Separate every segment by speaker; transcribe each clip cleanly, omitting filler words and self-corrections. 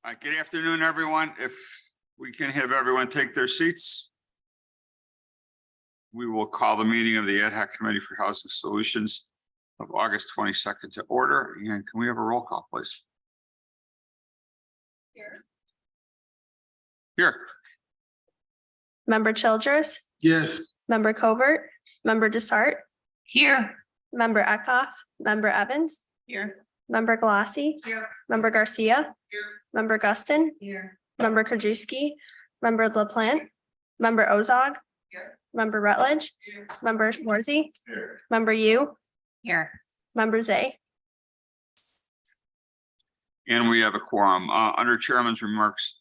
Speaker 1: Good afternoon, everyone. If we can have everyone take their seats, we will call the meeting of the Ad-Hoc Committee for Housing Solutions of August 22nd to order. And can we have a roll call, please? Here.
Speaker 2: Member Childress.
Speaker 3: Yes.
Speaker 2: Member Covert. Member Desart.
Speaker 4: Here.
Speaker 2: Member Eckhoff. Member Evans.
Speaker 4: Here.
Speaker 2: Member Galassi.
Speaker 4: Here.
Speaker 2: Member Garcia.
Speaker 4: Here.
Speaker 2: Member Guston.
Speaker 4: Here.
Speaker 2: Member Krajewski. Member LaPlante. Member Ozog.
Speaker 4: Here.
Speaker 2: Member Rutledge.
Speaker 4: Here.
Speaker 2: Member Schwarzy.
Speaker 3: Here.
Speaker 2: Member Yu.
Speaker 4: Here.
Speaker 2: Member Zay.
Speaker 1: And we have a quorum. Under Chairman's remarks,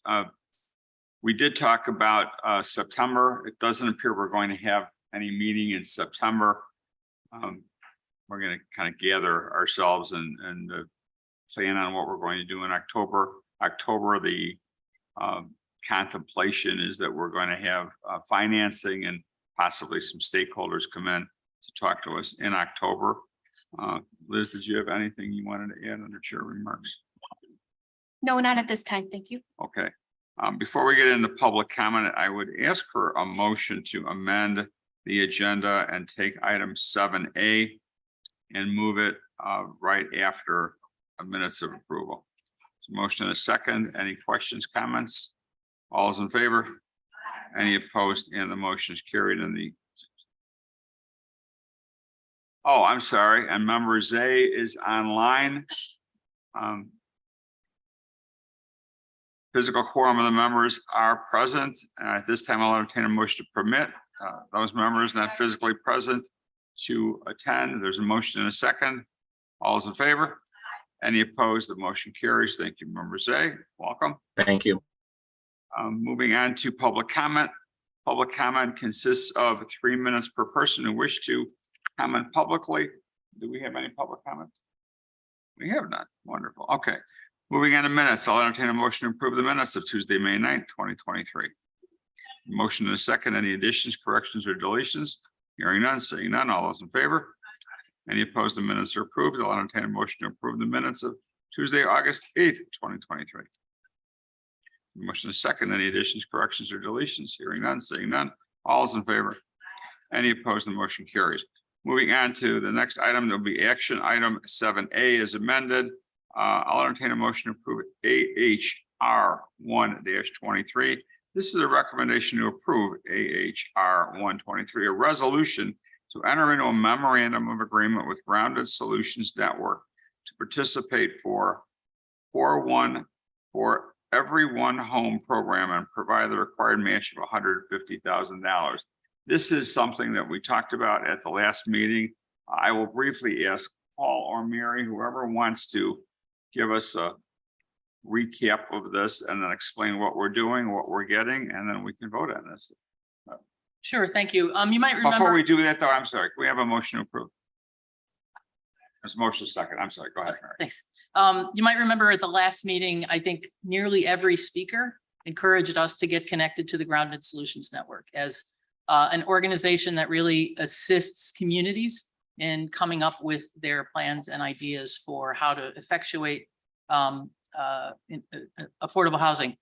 Speaker 1: we did talk about September. It doesn't appear we're going to have any meeting in September. We're going to kind of gather ourselves and plan on what we're going to do in October. The contemplation is that we're going to have financing and possibly some stakeholders come in to talk to us in October. Liz, did you have anything you wanted to add under chair remarks?
Speaker 4: No, not at this time. Thank you.
Speaker 1: Okay. Before we get into public comment, I would ask for a motion to amend the agenda and take item 7A and move it right after minutes of approval. So motion and a second. Any questions, comments? All is in favor? Any opposed? And the motion is carried in the. Oh, I'm sorry. And member Zay is online. Physical quorum of the members are present. At this time, I'll entertain a motion to permit those members not physically present to attend. There's a motion in a second. All is in favor? Any opposed? The motion carries. Thank you, member Zay. Welcome.
Speaker 3: Thank you.
Speaker 1: Moving on to public comment. Public comment consists of 3 minutes per person who wish to comment publicly. Do we have any public comment? We have none. Wonderful. Okay. Moving on to minutes, I'll entertain a motion to approve the minutes of Tuesday, May 9th, 2023. Motion in a second. Any additions, corrections, or deletions? Hearing none, seeing none. All those in favor? Any opposed? The minutes are approved. I'll entertain a motion to approve the minutes of Tuesday, August 8th, 2023. Motion in a second. Any additions, corrections, or deletions? Hearing none, seeing none. All is in favor? Any opposed? The motion carries. Moving on to the next item, there'll be action item 7A as amended. I'll entertain a motion to approve AHR 1-23. This is a recommendation to approve AHR 123, a resolution to enter into a memorandum of agreement with Grounded Solutions Network to participate for every one home program and provide the required match of $150,000. This is something that we talked about at the last meeting. I will briefly ask Paul or Mary, whoever wants to give us a recap of this and then explain what we're doing, what we're getting, and then we can vote on this.
Speaker 5: Sure, thank you. You might remember.
Speaker 1: Before we do that, though, I'm sorry, can we have a motion to approve? There's a motion second. I'm sorry. Go ahead, Mary.
Speaker 5: Thanks. You might remember at the last meeting, I think nearly every speaker encouraged us to get connected to the Grounded Solutions Network as an organization that really assists communities in coming up with their plans and ideas for how to effectuate affordable housing.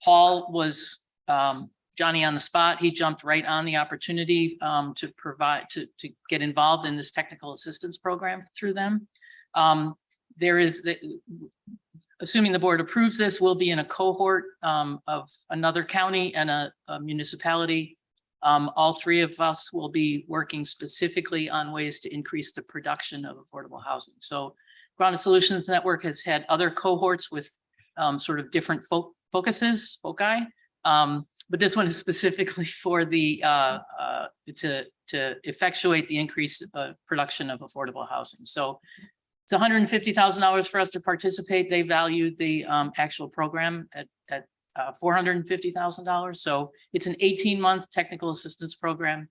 Speaker 5: Paul was Johnny on the spot. He jumped right on the opportunity to provide to get involved in this technical assistance program through them. There is, assuming the board approves this, we'll be in a cohort of another county and a municipality. All three of us will be working specifically on ways to increase the production of affordable housing. So Grounded Solutions Network has had other cohorts with sort of different foci, but this one is specifically for the to effectuate the increased production of affordable housing. So it's $150,000 for us to participate. They valued the actual program at $450,000. So it's an 18-month technical assistance program.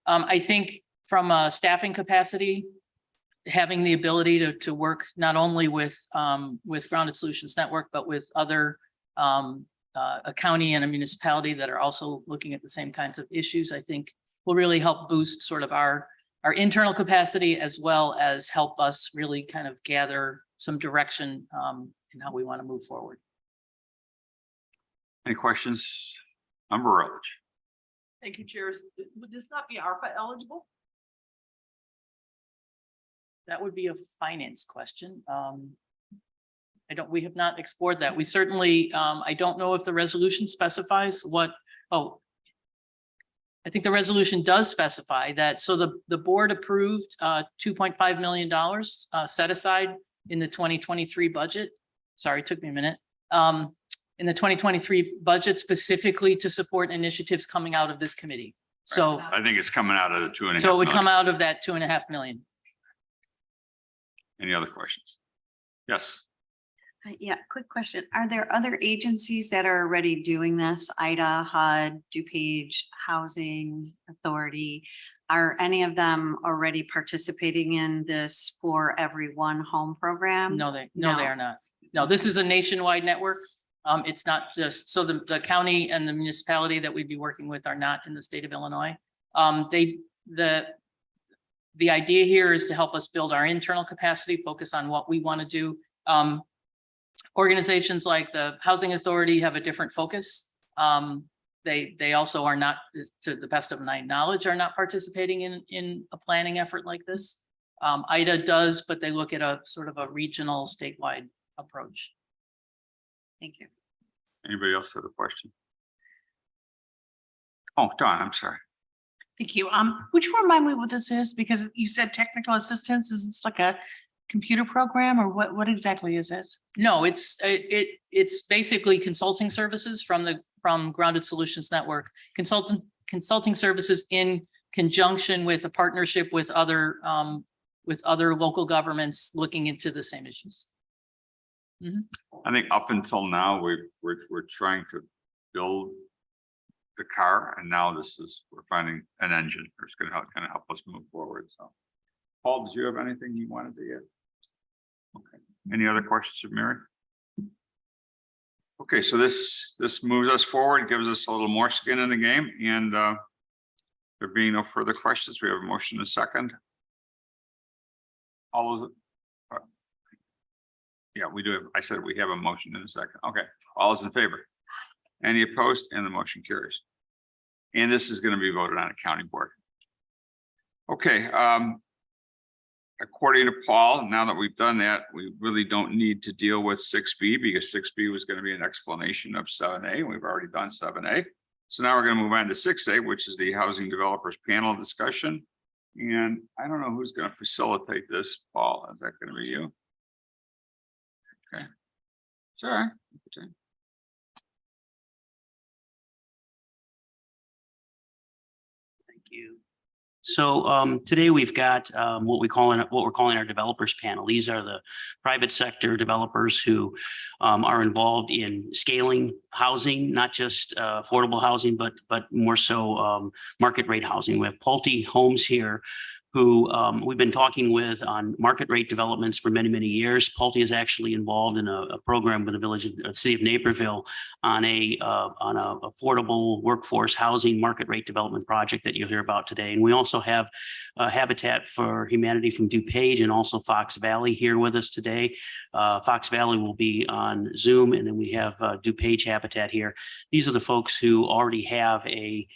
Speaker 5: I think from a staffing capacity, having the ability to work not only with Grounded Solutions Network, but with other a county and a municipality that are also looking at the same kinds of issues, I think will really help boost sort of our internal capacity, as well as help us really kind of gather some direction in how we want to move forward.
Speaker 1: Any questions? Member Rutledge?
Speaker 3: Thank you, Chair. Would this not be ARPA eligible?
Speaker 5: That would be a finance question. We have not explored that. We certainly, I don't know if the resolution specifies what, I think the resolution does specify that. So the board approved $2.5 million set aside in the 2023 budget. Sorry, it took me a minute. In the 2023 budget specifically to support initiatives coming out of this committee. So
Speaker 1: I think it's coming out of the 2.5
Speaker 5: so it would come
Speaker 1: million.
Speaker 5: out of that 2.5 million.
Speaker 1: Any other questions? Yes.
Speaker 6: Yeah, quick question. Are there other agencies that are already doing this? IDA, HUD, DuPage, Housing Authority? Are any of them already participating in this For Every One Home program?
Speaker 5: No, they
Speaker 6: No.
Speaker 5: are not. No, this is a nationwide network. It's not just, so the county and the municipality that we'd be working with are not in the state of Illinois. The idea here is to help us build our internal capacity, focus on what we want to do. Organizations like the Housing Authority have a different focus. They also are not, to the best of my knowledge, are not participating in a planning effort like this. IDA does, but they look at a sort of a regional statewide approach.
Speaker 6: Thank you.
Speaker 1: Anybody else have a question? Oh, Dawn, I'm sorry.
Speaker 3: Thank you. Would you remind me what this is? Because you said technical assistance. Is this like a computer program or what exactly is it?
Speaker 5: No, it's basically consulting services from Grounded Solutions Network, consulting services in conjunction with a partnership with other local governments looking into the same issues.
Speaker 1: I think up until now, we're trying to build the car, and now we're finding an engine that's going to kind of help us move forward. So, Paul, did you have anything you wanted to get? Okay. Any other questions of Mary? Okay, so this moves us forward, gives us a little more skin in the game, and there being no further questions, we have a motion and a second. All those. Yeah, we do have, I said we have a motion in a second. Okay, all those in favor? Any opposed? And the motion carries. And this is going to be voted on at county board. Okay, according to Paul, now that we've done that, we really don't need to deal with 6B because 6B was going to be an explanation of 7A. We've already done 7A. So now we're going to move on to 6A, which is the housing developers panel discussion. And I don't know who's going to facilitate this. Paul, is that going to be you? Okay. Sorry. Okay.
Speaker 5: Thank you.
Speaker 7: So today we've got what we're calling our developers panel. These are the private sector developers who are involved in scaling housing, not just affordable housing, but more so market rate housing. We have Pulte Homes here, who we've been talking with on market rate developments for many, many years. Pulte is actually involved in a program with the village, city of Naperville, on a affordable workforce housing market rate development project that you'll hear about today. And we also have Habitat for Humanity from DuPage and also Fox Valley here with us today. Fox Valley will be on Zoom, and then we have DuPage Habitat here. These are the folks who already have a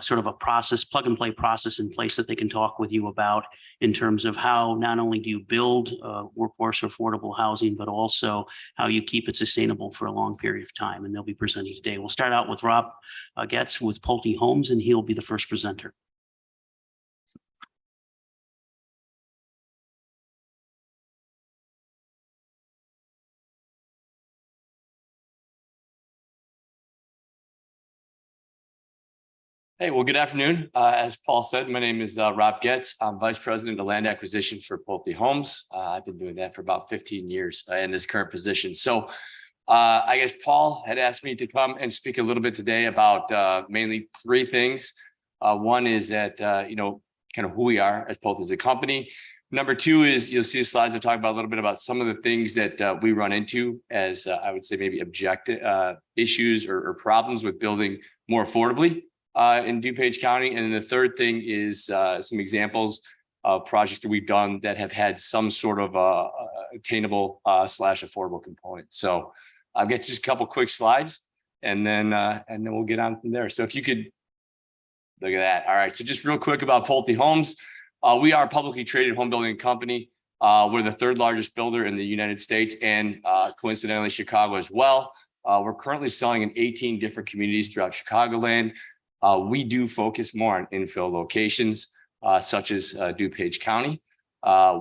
Speaker 7: sort of a process, plug and play process in place that they can talk with you about in terms of how not only do you build workforce affordable housing, but also how you keep it sustainable for a long period of time. And they'll be presenting today. We'll start out with Rob Getz with Pulte Homes, and he'll be the first presenter.
Speaker 8: Hey, well, good afternoon. As Paul said, my name is Rob Getz. I'm Vice President of Land Acquisition for Pulte Homes. I've been doing that for about 15 years in this current position. So I guess Paul had asked me to come and speak a little bit today about mainly three things. One is that, kind of who we are as Pulte as a company. Number two is you'll see slides that talk about a little bit about some of the things that we run into as I would say maybe objective issues or problems with building more affordably in DuPage County. And then the third thing is some examples of projects that we've done that have had some sort of attainable / affordable component. So I've got just a couple quick slides. and then we'll get on from there. So if you could look at that. All right. So just real quick about Pulte Homes. We are a publicly traded home building company. We're the third largest builder in the United States and coincidentally Chicago as well. We're currently selling in 18 different communities throughout Chicagoland. We do focus more on infill locations such as DuPage County.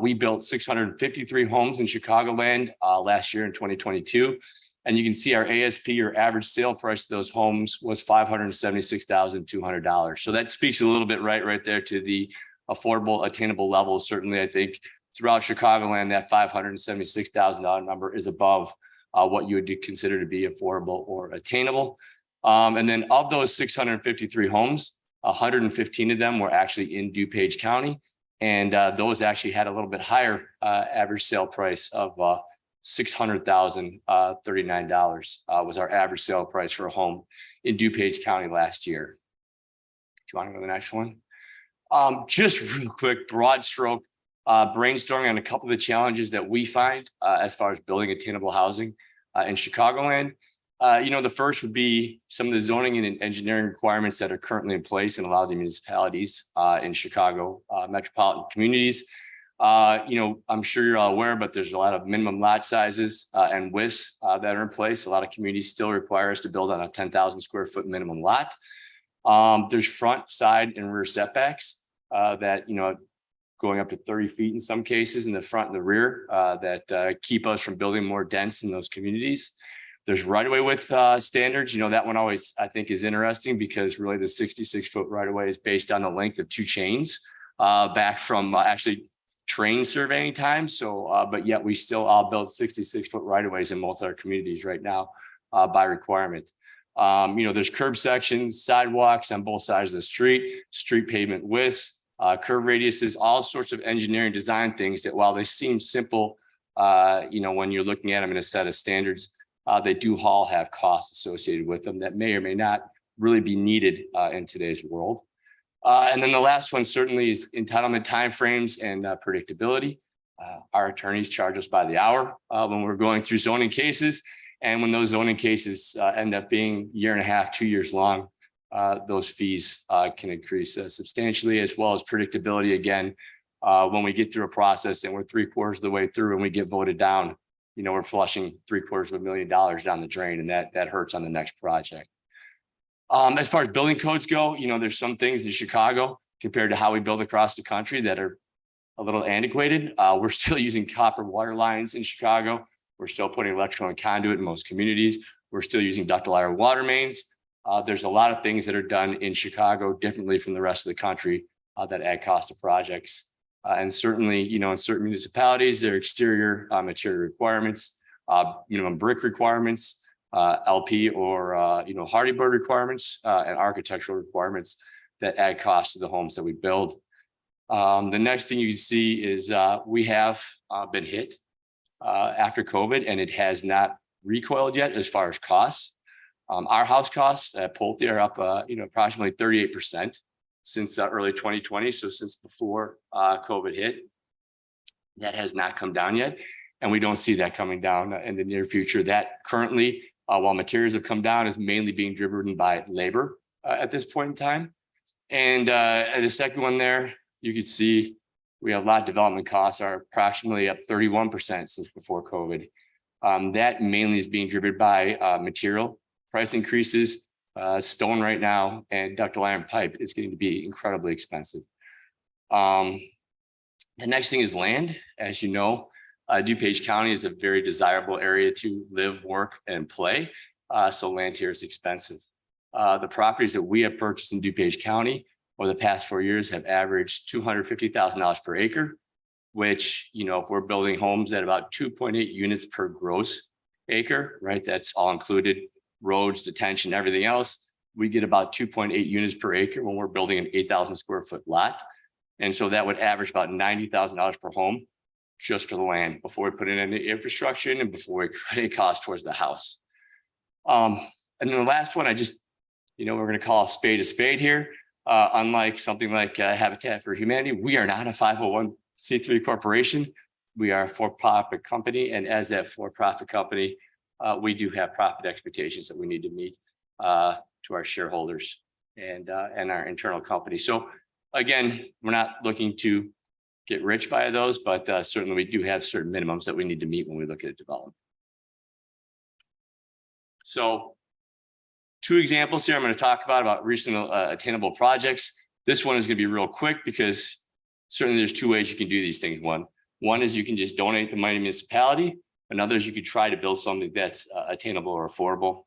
Speaker 8: We built 653 homes in Chicagoland last year in 2022. And you can see our ASP, or average sale price of those homes, was $576,200. So that speaks a little bit right there to the affordable, attainable levels. Certainly, I think throughout Chicagoland, that $576,000 number is above what you would consider to be affordable or attainable. And then of those 653 homes, 115 of them were actually in DuPage County. And those actually had a little bit higher average sale price of $600,039 was our average sale price for a home in DuPage County last year. Do you want to go to the next one? Just real quick, broad stroke brainstorming on a couple of the challenges that we find as far as building attainable housing in Chicagoland. The first would be some of the zoning and engineering requirements that are currently in place in a lot of the municipalities in Chicago metropolitan communities. I'm sure you're all aware, but there's a lot of minimum lot sizes and widths that are in place. A lot of communities still require us to build on a 10,000 square foot minimum lot. There's front, side, and rear setbacks that, going up to 30 feet in some cases in the front and the rear that keep us from building more dense in those communities. There's right-of-way width standards. That one always, I think, is interesting because really the 66-foot right-of-way is based on the length of two chains back from actually train surveying time. So, but yet we still all build 66-foot right-of-ways in most of our communities right now by requirement. There's curb sections, sidewalks on both sides of the street pavement widths, curve radiuses, all sorts of engineering design things that, while they seem simple, when you're looking at them in a set of standards, they do all have costs associated with them that may or may not really be needed in today's world. And then the last one certainly is entitlement timeframes and predictability. Our attorneys charge us by the hour when we're going through zoning cases. And when those zoning cases end up being 1.5 years, 2 years long, those fees can increase substantially, as well as predictability. Again, when we get through a process and we're 3/4 of the way through and we get voted down, we're flushing $750,000 down the drain, and that hurts on the next project. As far as building codes go, there's some things in Chicago compared to how we build across the country that are a little antiquated. We're still using copper water lines in Chicago. We're still putting electrical and conduit in most communities. We're still using ductile iron water mains. There's a lot of things that are done in Chicago differently from the rest of the country that add cost to projects. And certainly, in certain municipalities, their exterior material requirements, brick requirements, LP or, Hardy Board requirements and architectural requirements that add cost to the homes that we build. The next thing you can see is we have been hit after COVID, and it has not recoiled yet as far as costs. Our house costs at Pulte are up, approximately 38% since early 2020. So since before COVID hit, that has not come down yet. And we don't see that coming down in the near future. That currently, while materials have come down, is mainly being driven by labor at this point in time. And the second one there, you can see we have lot development costs are approximately up 31% since before COVID. That mainly is being driven by material price increases. Stone right now and ductile iron pipe is getting to be incredibly expensive. The next thing is land. As you know, DuPage County is a very desirable area to live, work, and play. So land here is expensive. The properties that we have purchased in DuPage County over the past 4 years have averaged $250,000 per acre, which, if we're building homes at about 2.8 units per gross acre, right? That's all included, roads, detention, everything else. We get about 2.8 units per acre when we're building an 8,000 square foot lot. And so that would average about $90,000 per home just for the land before we put in any infrastructure and before we put any cost towards the house. And then the last one, we're going to call a spade here. Unlike something like Habitat for Humanity, we are not a 501c3 corporation. We are a for-profit company. And as that for-profit company, we do have profit expectations that we need to meet. to our shareholders and our internal company. So again, we're not looking to get rich via those, but certainly we do have certain minimums that we need to meet when we look at a development. So 2 examples here I'm going to talk about recent attainable projects. This one is going to be real quick because certainly there's 2 ways you can do these things. One is you can just donate the money to municipality. Another is you could try to build something that's attainable or affordable.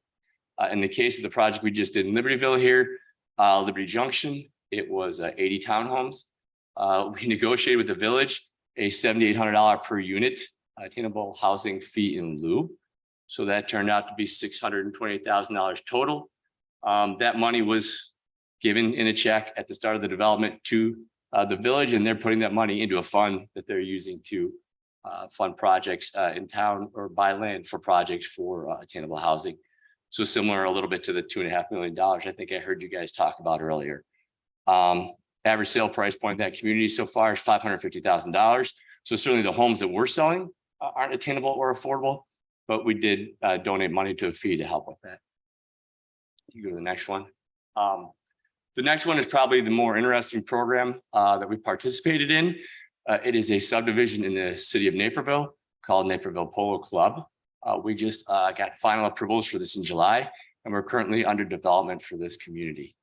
Speaker 8: In the case of the project we just did in Libertyville here, Liberty Junction, it was 80 townhomes. We negotiated with the village a $7,800 per unit attainable housing fee in lieu. So that turned out to be $628,000 total. That money was given in a check at the start of the development to the village, and they're putting that money into a fund that they're using to fund projects in town or buy land for projects for attainable housing. So similar a little bit to the $2.5 million I think I heard you guys talk about earlier. Average sale price point in that community so far is $550,000. So certainly the homes that we're selling aren't attainable or affordable, but we did donate money to a fee to help with that. You go to the next one. The next one is probably the more interesting program that we participated in. It is a subdivision in the city of Naperville called Naperville Polo Club. We just got final approvals for this in July, and we're currently under development for this community.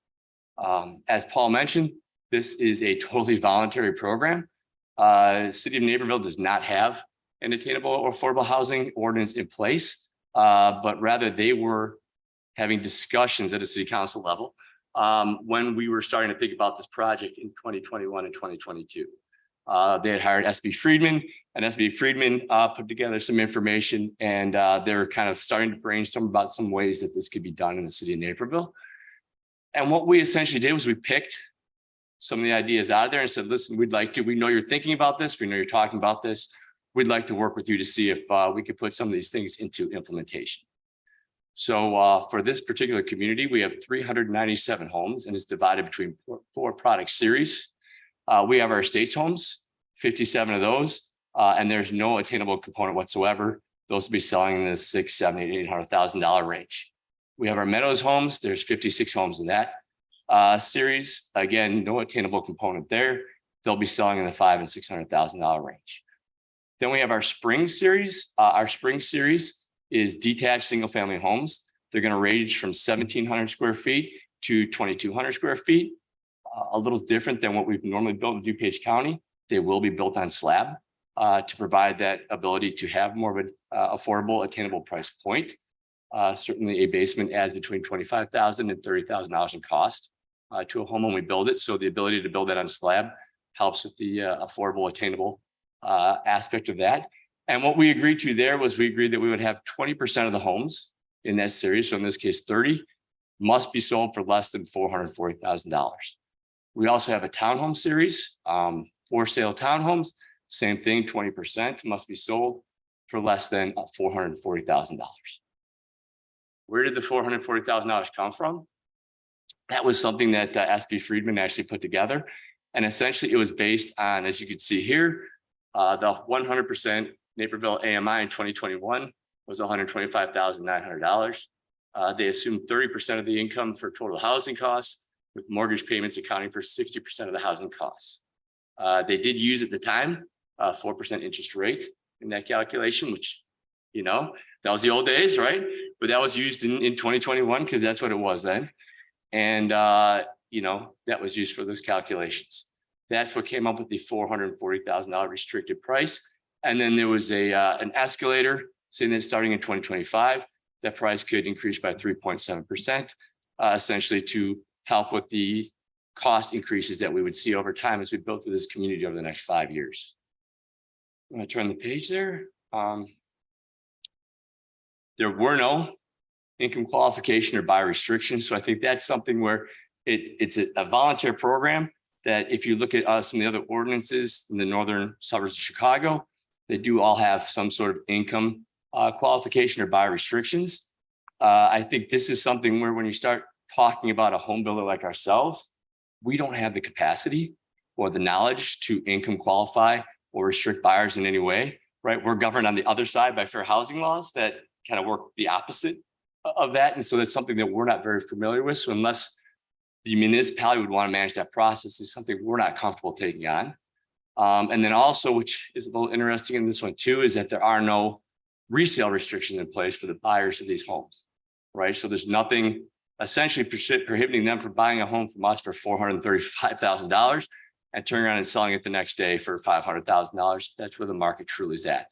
Speaker 8: As Paul mentioned, this is a totally voluntary program. The city of Naperville does not have an attainable or affordable housing ordinance in place, but rather they were having discussions at a city council level when we were starting to think about this project in 2021 and 2022. They had hired SB Friedman, and SB Friedman put together some information, and they were kind of starting to brainstorm about some ways that this could be done in the city of Naperville. And what we essentially did was we picked some of the ideas out there and said, listen, we know you're thinking about this. We know you're talking about this. We'd like to work with you to see if we could put some of these things into implementation. So for this particular community, we have 397 homes, and it's divided between 4 product series. We have our estates homes, 57 of those, and there's no attainable component whatsoever. Those will be selling in the $600,000, $700,000, $800,000 range. We have our Meadows homes. There's 56 homes in that series. Again, no attainable component there. They'll be selling in the $500,000 and $600,000 range. Then we have our Spring series. Our Spring series is detached single family homes. They're going to range from 1,700 square feet to 2,200 square feet. A little different than what we've normally built in DuPage County. They will be built on slab to provide that ability to have more of an affordable, attainable price point. Certainly a basement adds between $25,000 and $30,000 in cost to a home when we build it. So the ability to build that on slab helps with the affordable, attainable aspect of that. And what we agreed to there was we agreed that we would have 20% of the homes in that series. So in this case, 30 must be sold for less than $440,000. We also have a townhome series, for sale townhomes, same thing, 20% must be sold for less than $440,000. Where did the $440,000 come from? That was something that SB Friedman actually put together. And essentially it was based on, as you can see here, the 100% Naperville AMI in 2021 was $125,900. They assumed 30% of the income for total housing costs, with mortgage payments accounting for 60% of the housing costs. They did use at the time 4% interest rate in that calculation, which, that was the old days, right? But that was used in 2021 because that's what it was then. And, that was used for those calculations. That's what came up with the $440,000 restricted price. And then there was an escalator saying that starting in 2025, that price could increase by 3.7%, essentially to help with the cost increases that we would see over time as we build through this community over the next 5 years. I'm going to turn the page there. There were no income qualification or buyer restrictions. So I think that's something where it's a voluntary program that if you look at some of the other ordinances in the northern suburbs of Chicago, they do all have some sort of income qualification or buyer restrictions. I think this is something where when you start talking about a home builder like ourselves, we don't have the capacity or the knowledge to income qualify or restrict buyers in any way, right? We're governed on the other side by fair housing laws that kind of work the opposite of that. And so that's something that we're not very familiar with. So unless the municipality would want to manage that process, is something we're not comfortable taking on. And then also, which is a little interesting in this one too, is that there are no resale restrictions in place for the buyers of these homes, right? So there's nothing essentially prohibiting them from buying a home from us for $435,000 and turning around and selling it the next day for $500,000. That's where the market truly is at.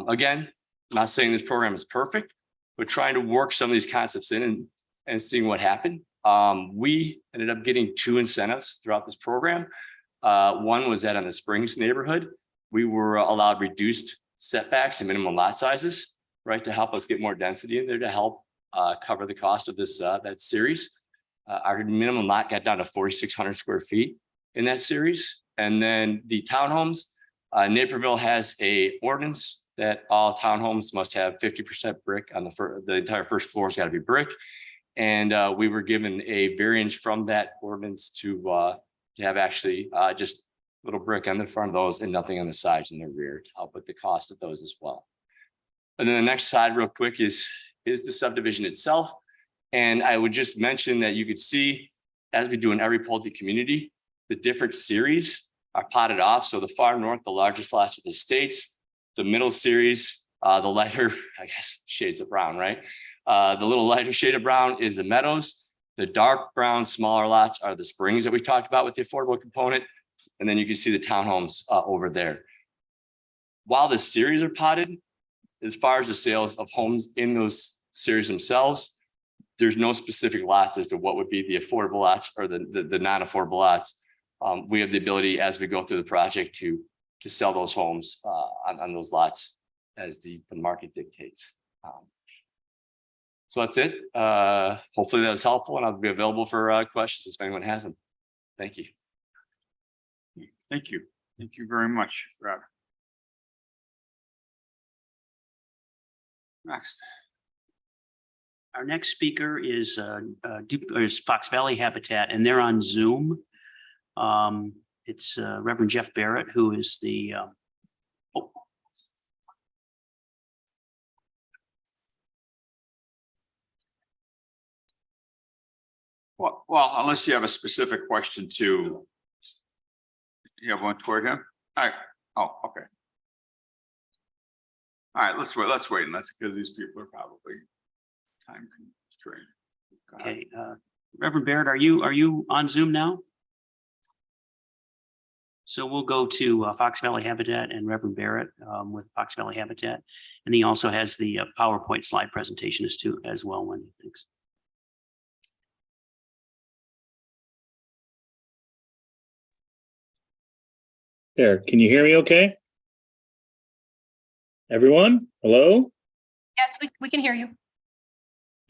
Speaker 8: Again, not saying this program is perfect, but trying to work some of these concepts in and seeing what happened. We ended up getting 2 incentives throughout this program. One was that in the Springs neighborhood, we were allowed reduced setbacks and minimum lot sizes, right, to help us get more density in there to help cover the cost of this that series. Our minimum lot got down to 4,600 square feet in that series. And then the townhomes, Naperville has a ordinance that all townhomes must have 50% brick on the entire first floor has got to be brick. And we were given a variance from that ordinance to have actually just little brick on the front of those and nothing on the sides and the rear to help with the cost of those as well. And then the next slide real quick is the subdivision itself. And I would just mention that you could see, as we do in every Pulte community, the different series are plotted off. So the far north, the largest lots of the states, the middle series, the lighter, I guess, shades of brown, right? The little lighter shade of brown is the meadows. The dark brown, smaller lots are the Springs that we talked about with the affordable component. And then you can see the townhomes over there. While the series are plotted, as far as the sales of homes in those series themselves, there's no specific lots as to what would be the affordable lots or the non-affordable lots. We have the ability as we go through the project to sell those homes on those lots as the market dictates. So that's it. Hopefully that was helpful, and I'll be available for questions if anyone has them. Thank you.
Speaker 1: Thank you. Thank you very much, Rob. Next.
Speaker 7: Our next speaker is Fox Valley Habitat, and they're on Zoom. It's Reverend Jeff Barrett, who is the
Speaker 1: Well, unless you have a specific question to, you have one toward him? All right. Oh, okay. All right, let's wait and let's, because these people are probably time constrained.
Speaker 7: okay. Reverend Barrett, are you on Zoom now? So we'll go to Fox Valley Habitat and Reverend Barrett with Fox Valley Habitat, and he also has the PowerPoint slide presentation as well. When he thinks.
Speaker 9: There, can you hear me okay? Everyone, hello?
Speaker 4: Yes, we can hear you.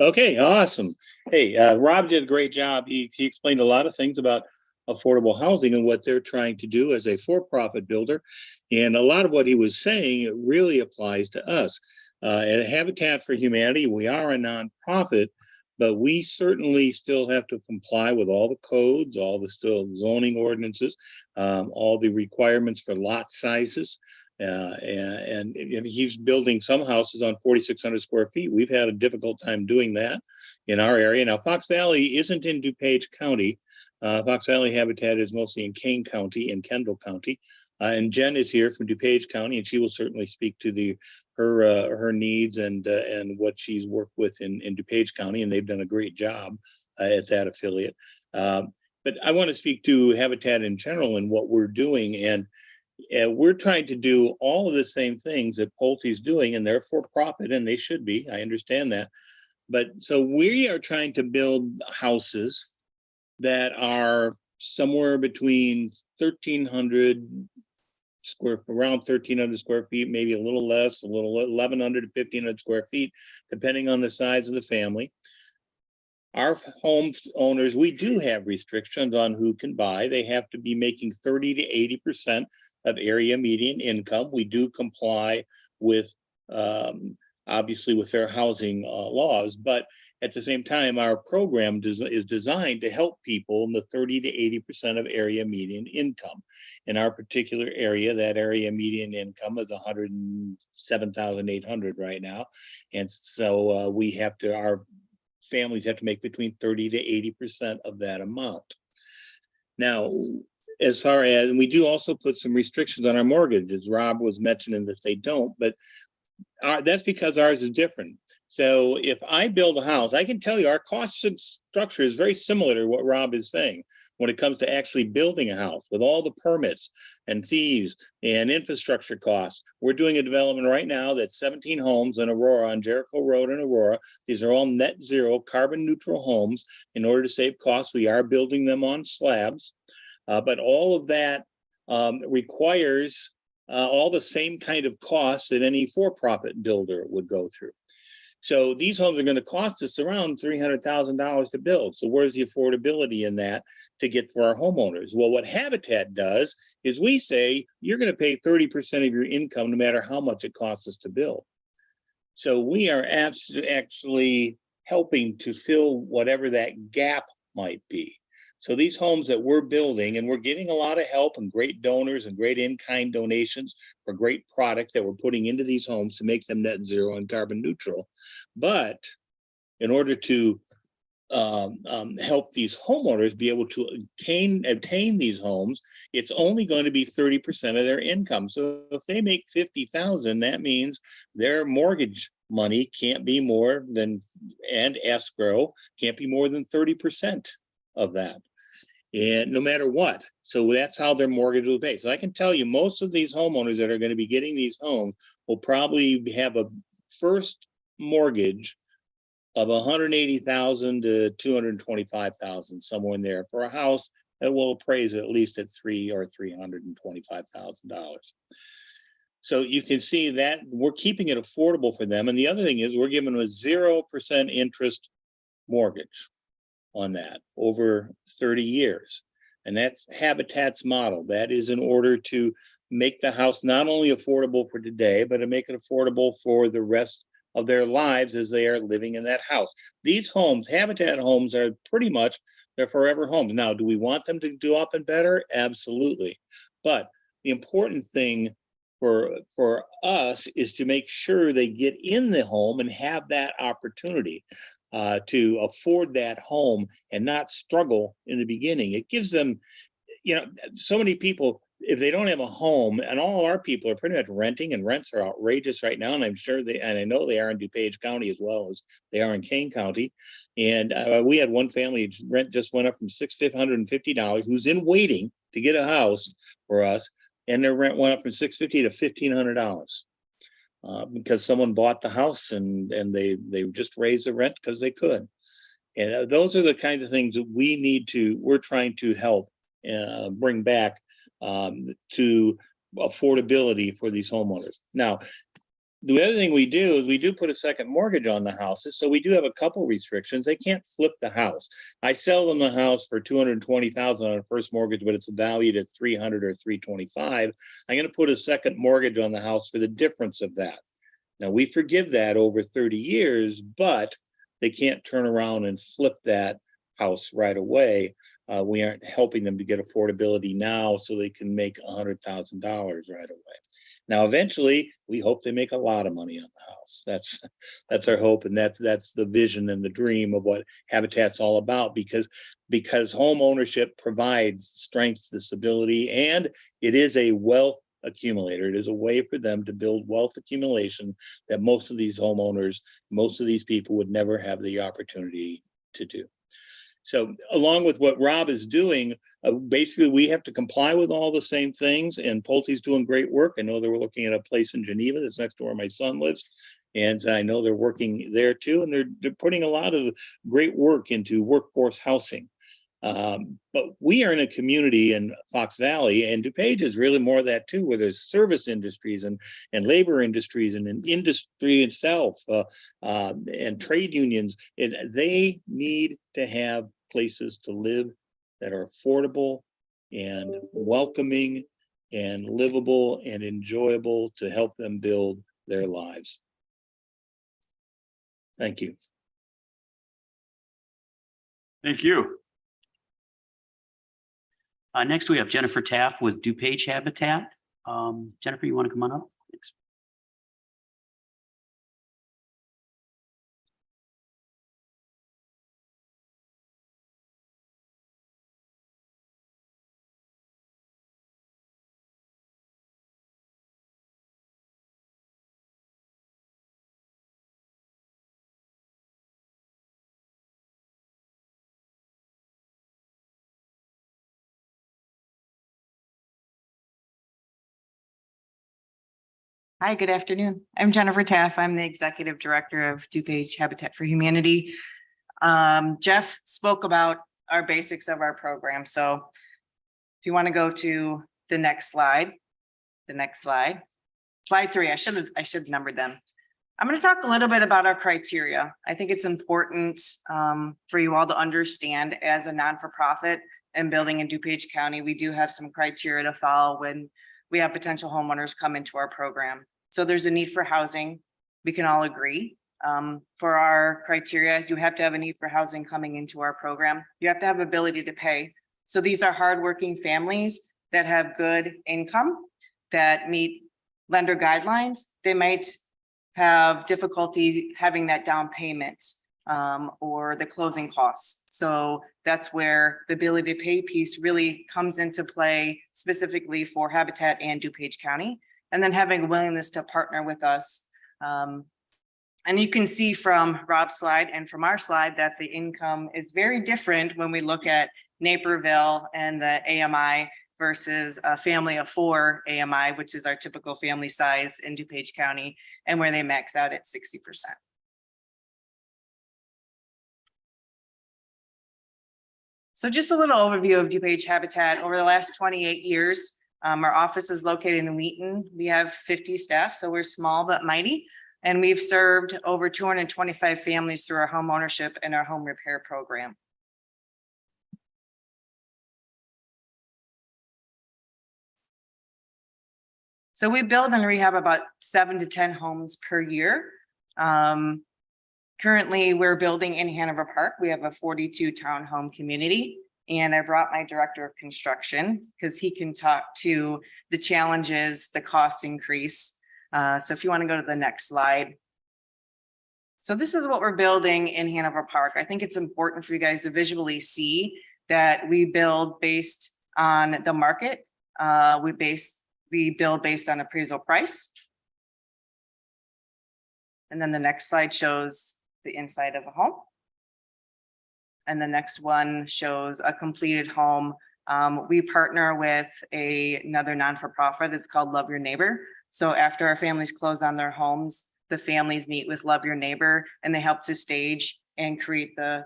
Speaker 9: Okay, awesome. Hey, Rob did a great job. He explained a lot of things about affordable housing and what they're trying to do as a for-profit builder. And a lot of what he was saying, it really applies to us. At Habitat for Humanity, we are a nonprofit, but we certainly still have to comply with all the codes, all the still zoning ordinances, all the requirements for lot sizes. And he's building some houses on 4,600 square feet. We've had a difficult time doing that in our area. Now, Fox Valley isn't in DuPage County. Fox Valley Habitat is mostly in Kane County and Kendall County. And Jen is here from DuPage County, and she will certainly speak to her needs and what she's worked with in DuPage County, and they've done a great job at that affiliate. But I want to speak to Habitat in general and what we're doing, and we're trying to do all of the same things that Pulte's doing, and they're for profit, and they should be. I understand that, but so we are trying to build houses that are somewhere between 1,300 around 1,300 square feet, maybe a little less, a little 1,100 to 1,500 square feet, depending on the size of the family. Our home owners, we do have restrictions on who can buy. They have to be making 30 to 80% of area median income. We do comply with obviously with fair housing laws, but at the same time, our program is designed to help people in the 30 to 80% of area median income. In our particular area, that area median income is 107,800 right now. And so we have to, our families have to make between 30 to 80% of that amount. Now, as far as, and we do also put some restrictions on our mortgages. Rob was mentioning that they don't, but that's because ours is different. So if I build a house, I can tell you our cost structure is very similar to what Rob is saying when it comes to actually building a house with all the permits and fees and infrastructure costs. We're doing a development right now that's 17 homes in Aurora, on Jericho Road in Aurora. These are all net zero carbon neutral homes. In order to save costs, we are building them on slabs, but all of that requires all the same kind of costs that any for-profit builder would go through. So these homes are going to cost us around $300,000 to build. So where's the affordability in that to get for our homeowners? Well, what Habitat does is we say you're going to pay 30% of your income no matter how much it costs us to build. So we are actually helping to fill whatever that gap might be. So these homes that we're building, and we're getting a lot of help and great donors and great in-kind donations for great products that we're putting into these homes to make them net zero and carbon neutral. But in order to help these homeowners be able to obtain these homes, it's only going to be 30% of their income. So if they make $50,000, that means their mortgage money can't be more than, and escrow can't be more than 30% of that. And no matter what. So that's how their mortgage will pay. So I can tell you most of these homeowners that are going to be getting these homes will probably have a first mortgage of 180,000 to 225,000, somewhere in there, for a house that will appraise at least at $300,000 or $325,000. So you can see that we're keeping it affordable for them. And the other thing is we're giving them a 0% interest mortgage on that over 30 years. And that's Habitat's model. That is in order to make the house not only affordable for today, but to make it affordable for the rest of their lives as they are living in that house. These homes, Habitat homes, are pretty much their forever homes. Now, do we want them to do up and better? Absolutely. But the important thing for us is to make sure they get in the home and have that opportunity to afford that home and not struggle in the beginning. It gives them, you know, so many people, if they don't have a home, and all our people are pretty much renting, and rents are outrageous right now, and I'm sure they, and I know they are in DuPage County as well as they are in Kane County. And we had one family, rent just went up from $650, who's in waiting to get a house for us, and their rent went up from $650 to $1,500. Because someone bought the house and they just raised the rent because they could. And those are the kinds of things that we're trying to help bring back to affordability for these homeowners. Now, the other thing we do is we do put a second mortgage on the houses. So we do have a couple restrictions. They can't flip the house. I sell them the house for $220,000 on a first mortgage, but it's valued at $300,000 or $325,000. I'm going to put a second mortgage on the house for the difference of that. Now we forgive that over 30 years, but they can't turn around and flip that house right away. We aren't helping them to get affordability now so they can make $100,000 right away. Now, eventually, we hope they make a lot of money on the house. That's our hope, and that's the vision and the dream of what Habitat's all about. Because home ownership provides strength, the stability, and it is a wealth accumulator. It is a way for them to build wealth accumulation that most of these homeowners, most of these people would never have the opportunity to do. So along with what Rob is doing, basically we have to comply with all the same things, and Pulte's doing great work. I know they were looking at a place in Geneva that's next to where my son lives, and I know they're working there too, and they're putting a lot of great work into workforce housing. But we are in a community in Fox Valley, and DuPage is really more of that too, where there's service industries and labor industries and an industry itself and trade unions. And they need to have places to live that are affordable and welcoming and livable and enjoyable to help them build their lives. Thank you.
Speaker 1: Thank you.
Speaker 7: Next, we have Jennifer Taft with DuPage Habitat. Jennifer, you want to come on up? Thanks.
Speaker 10: Hi, good afternoon. I'm Jennifer Taff. I'm the Executive Director of DuPage Habitat for Humanity. Jeff spoke about our basics of our program. So if you want to go to the next slide, slide 3, I should have numbered them. I'm going to talk a little bit about our criteria. I think it's important for you all to understand as a non-for-profit and building in DuPage County, we do have some criteria to follow when we have potential homeowners come into our program. So there's a need for housing. We can all agree. For our criteria, you have to have a need for housing coming into our program. You have to have ability to pay. So these are hardworking families that have good income, that meet lender guidelines. They might have difficulty having that down payment or the closing costs. So that's where the ability to pay piece really comes into play, specifically for Habitat and DuPage County, and then having a willingness to partner with us. And you can see from Rob's slide and from our slide that the income is very different when we look at Naperville and the AMI versus a family of 4 AMI, which is our typical family size in DuPage County, and where they max out at 60%. So just a little overview of DuPage Habitat. Over the last 28 years, our office is located in Wheaton. We have 50 staff, so we're small but mighty. And we've served over 225 families through our home ownership and our home repair program. So we build and rehab about 7 to 10 homes per year. Currently, we're building in Hanover Park. We have a 42 townhome community. And I brought my director of construction because he can talk to the challenges, the cost increase. So if you want to go to the next slide. So this is what we're building in Hanover Park. I think it's important for you guys to visually see that we build based on the market. We build based on appraisal price. And then the next slide shows the inside of a home. And the next one shows a completed home. We partner with another non-for-profit. It's called Love Your Neighbor. So after our families close on their homes, the families meet with Love Your Neighbor and they help to stage and create a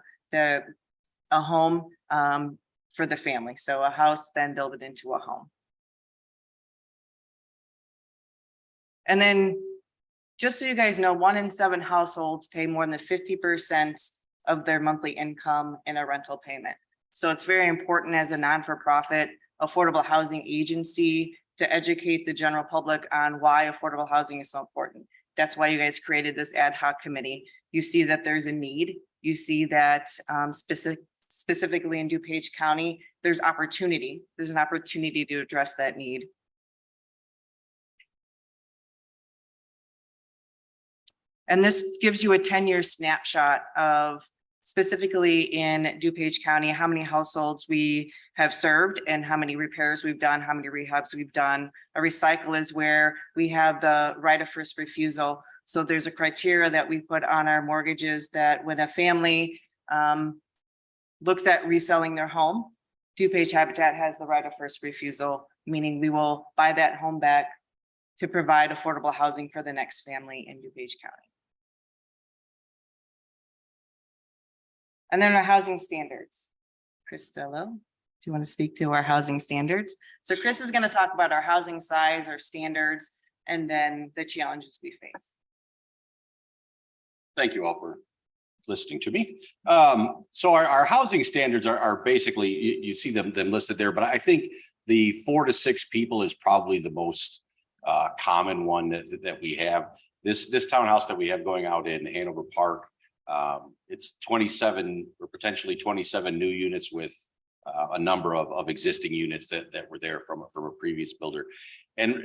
Speaker 10: home for the family. So a house, then build it into a home. And then just so you guys know, 1 in 7 households pay more than 50% of their monthly income in a rental payment. So it's very important as a non-for-profit affordable housing agency to educate the general public on why affordable housing is so important. That's why you guys created this ad hoc committee. You see that there's a need. You see that specifically in DuPage County, there's opportunity. There's an opportunity to address that need. And this gives you a 10-year snapshot of specifically in DuPage County, how many households we have served and how many repairs we've done, how many rehabs we've done. A recycle is where we have the right of first refusal. So there's a criteria that we put on our mortgages that when a family looks at reselling their home, DuPage Habitat has the right of first refusal, meaning we will buy that home back to provide affordable housing for the next family in DuPage County. And then our housing standards. Chris Stello, do you want to speak to our housing standards? So Chris is going to talk about our housing size, our standards, and then the challenges we face.
Speaker 11: Thank you all for listening to me. So our housing standards are basically, you see them listed there, but I think the 4 to 6 people is probably the most common one that we have. This townhouse that we have going out in Hanover Park, It's 27 or potentially 27 new units with a number of existing units that were there from a previous builder. And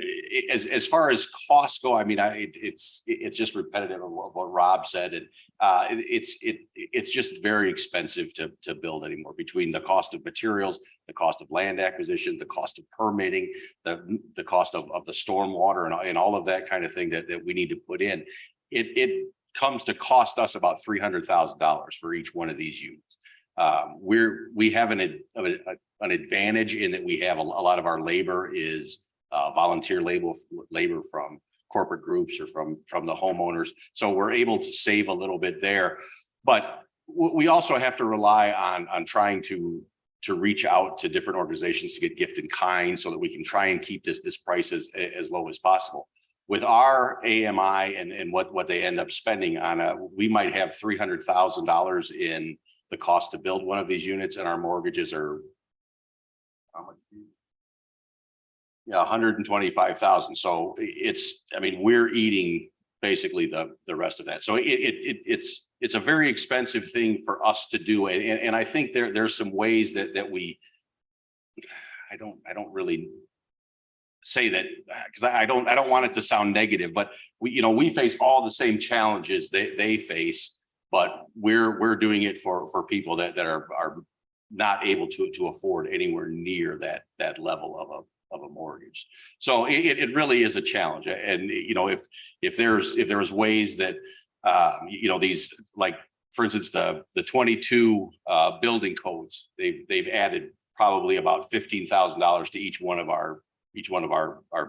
Speaker 11: as far as costs go, I mean, it's just repetitive of what Rob said, and it's just very expensive to build anymore, between the cost of materials, the cost of land acquisition, the cost of permitting, the cost of the stormwater and all of that kind of thing that we need to put in. It comes to cost us about $300,000 for each one of these units. We have an advantage in that we have a lot of our labor is volunteer labor from corporate groups or from the homeowners. So we're able to save a little bit there, but we also have to rely on trying to reach out to different organizations to get gift in kind so that we can try and keep this price as low as possible. With our AMI and what they end up spending on we might have $300,000 in the cost to build one of these units, and our mortgages are how much? Yeah, 125,000. So I mean, we're eating basically the rest of that. So it's a very expensive thing for us to do. And I think there's some ways that we, I don't really say that because I don't want it to sound negative, but we face all the same challenges they face, but we're doing it for people that are not able to afford anywhere near that level of a mortgage. So it really is a challenge. And if there was ways that these, like for instance the 22 building codes, they've added probably about $15,000 to each one of our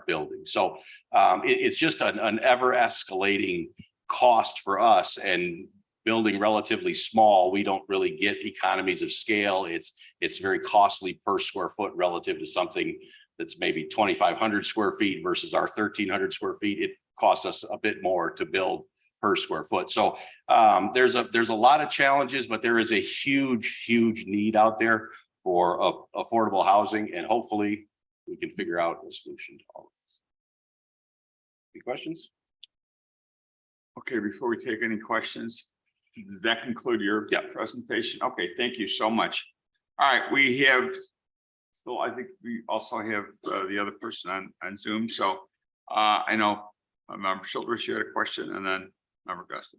Speaker 11: buildings. So it's just an ever escalating cost for us, and building relatively small, we don't really get economies of scale. It's very costly per square foot relative to something that's maybe 2,500 square feet versus our 1,300 square feet. It costs us a bit more to build per square foot. So there's a lot of challenges, but there is a huge need out there for affordable housing, and hopefully we can figure out a solution to all of this. Any questions?
Speaker 1: Okay, before we take any questions, does that conclude your presentation? Okay, thank you so much. All right, we have still, I think we also have the other person on Zoom. So I know Member Childress, you had a question, and then Member Gustin.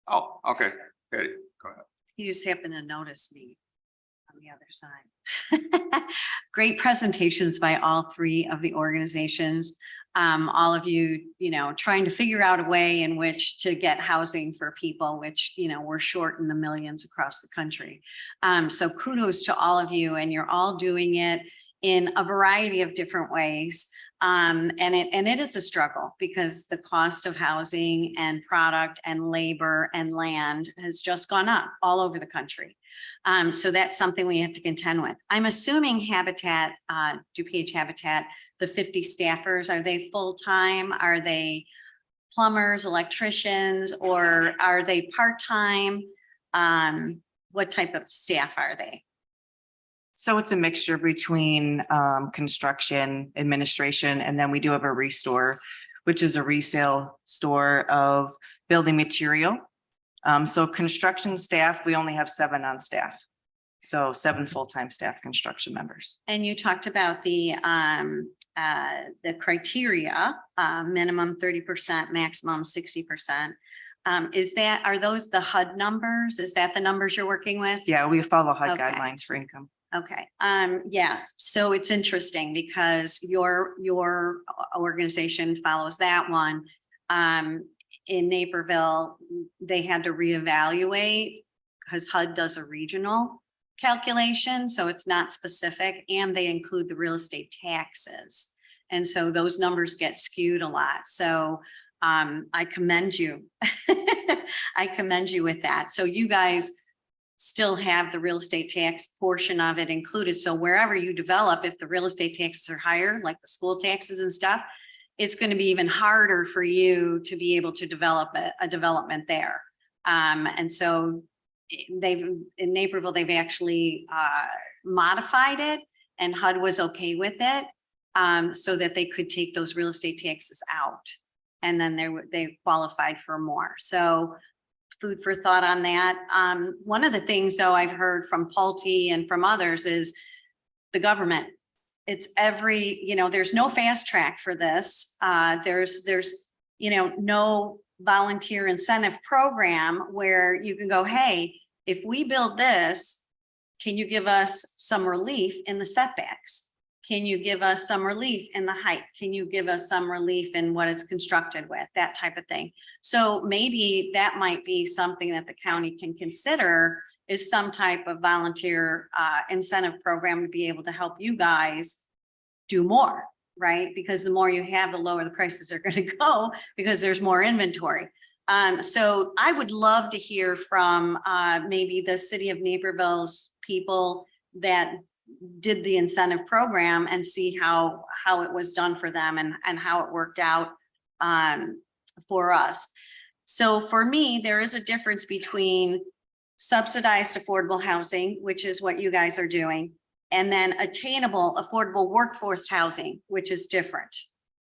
Speaker 1: Oh, okay. Okay, go ahead.
Speaker 6: You just happen to notice me on the other side. Great presentations by all three of the organizations. All of you, trying to figure out a way in which to get housing for people, which, we're short in the millions across the country. So kudos to all of you, and you're all doing it in a variety of different ways. And it is a struggle because the cost of housing and product and labor and land has just gone up all over the country. So that's something we have to contend with. I'm assuming Habitat, DuPage Habitat, the 50 staffers, are they full-time? Are they plumbers, electricians, or are they part-time? What type of staff are they?
Speaker 10: So it's a mixture between construction, administration, and then we do have a restore, which is a resale store of building material. So construction staff, we only have 7 on staff. So 7 full-time staff construction members.
Speaker 6: And you talked about the criteria, minimum 30%, maximum 60%. Are those the HUD numbers? Is that the numbers you're working with?
Speaker 10: Yeah, we follow HUD
Speaker 6: Okay.
Speaker 10: guidelines for income.
Speaker 6: Okay. Yeah. So it's interesting because your organization follows that one. In Naperville, they had to reevaluate because HUD does a regional calculation, so it's not specific, and they include the real estate taxes. And so those numbers get skewed a lot. So I commend you. I commend you with that. So you guys still have the real estate tax portion of it included. So wherever you develop, if the real estate taxes are higher, like the school taxes and stuff, it's going to be even harder for you to be able to develop a development there. And so in Naperville, they've actually modified it, and HUD was okay with it, so that they could take those real estate taxes out. and then they qualified for more. So food for thought on that. One of the things though I've heard from Pulte and from others is the government. It's there's no fast track for this. There's no volunteer incentive program where you can go, hey, if we build this, can you give us some relief in the setbacks? Can you give us some relief in the height? Can you give us some relief in what it's constructed with, that type of thing? So maybe that might be something that the county can consider, is some type of volunteer incentive program to be able to help you guys do more, right? Because the more you have, the lower the prices are going to go because there's more inventory. So I would love to hear from maybe the city of Naperville's people that did the incentive program and see how it was done for them and how it worked out for us. So for me, there is a difference between subsidized affordable housing, which is what you guys are doing, and then attainable affordable workforce housing, which is different.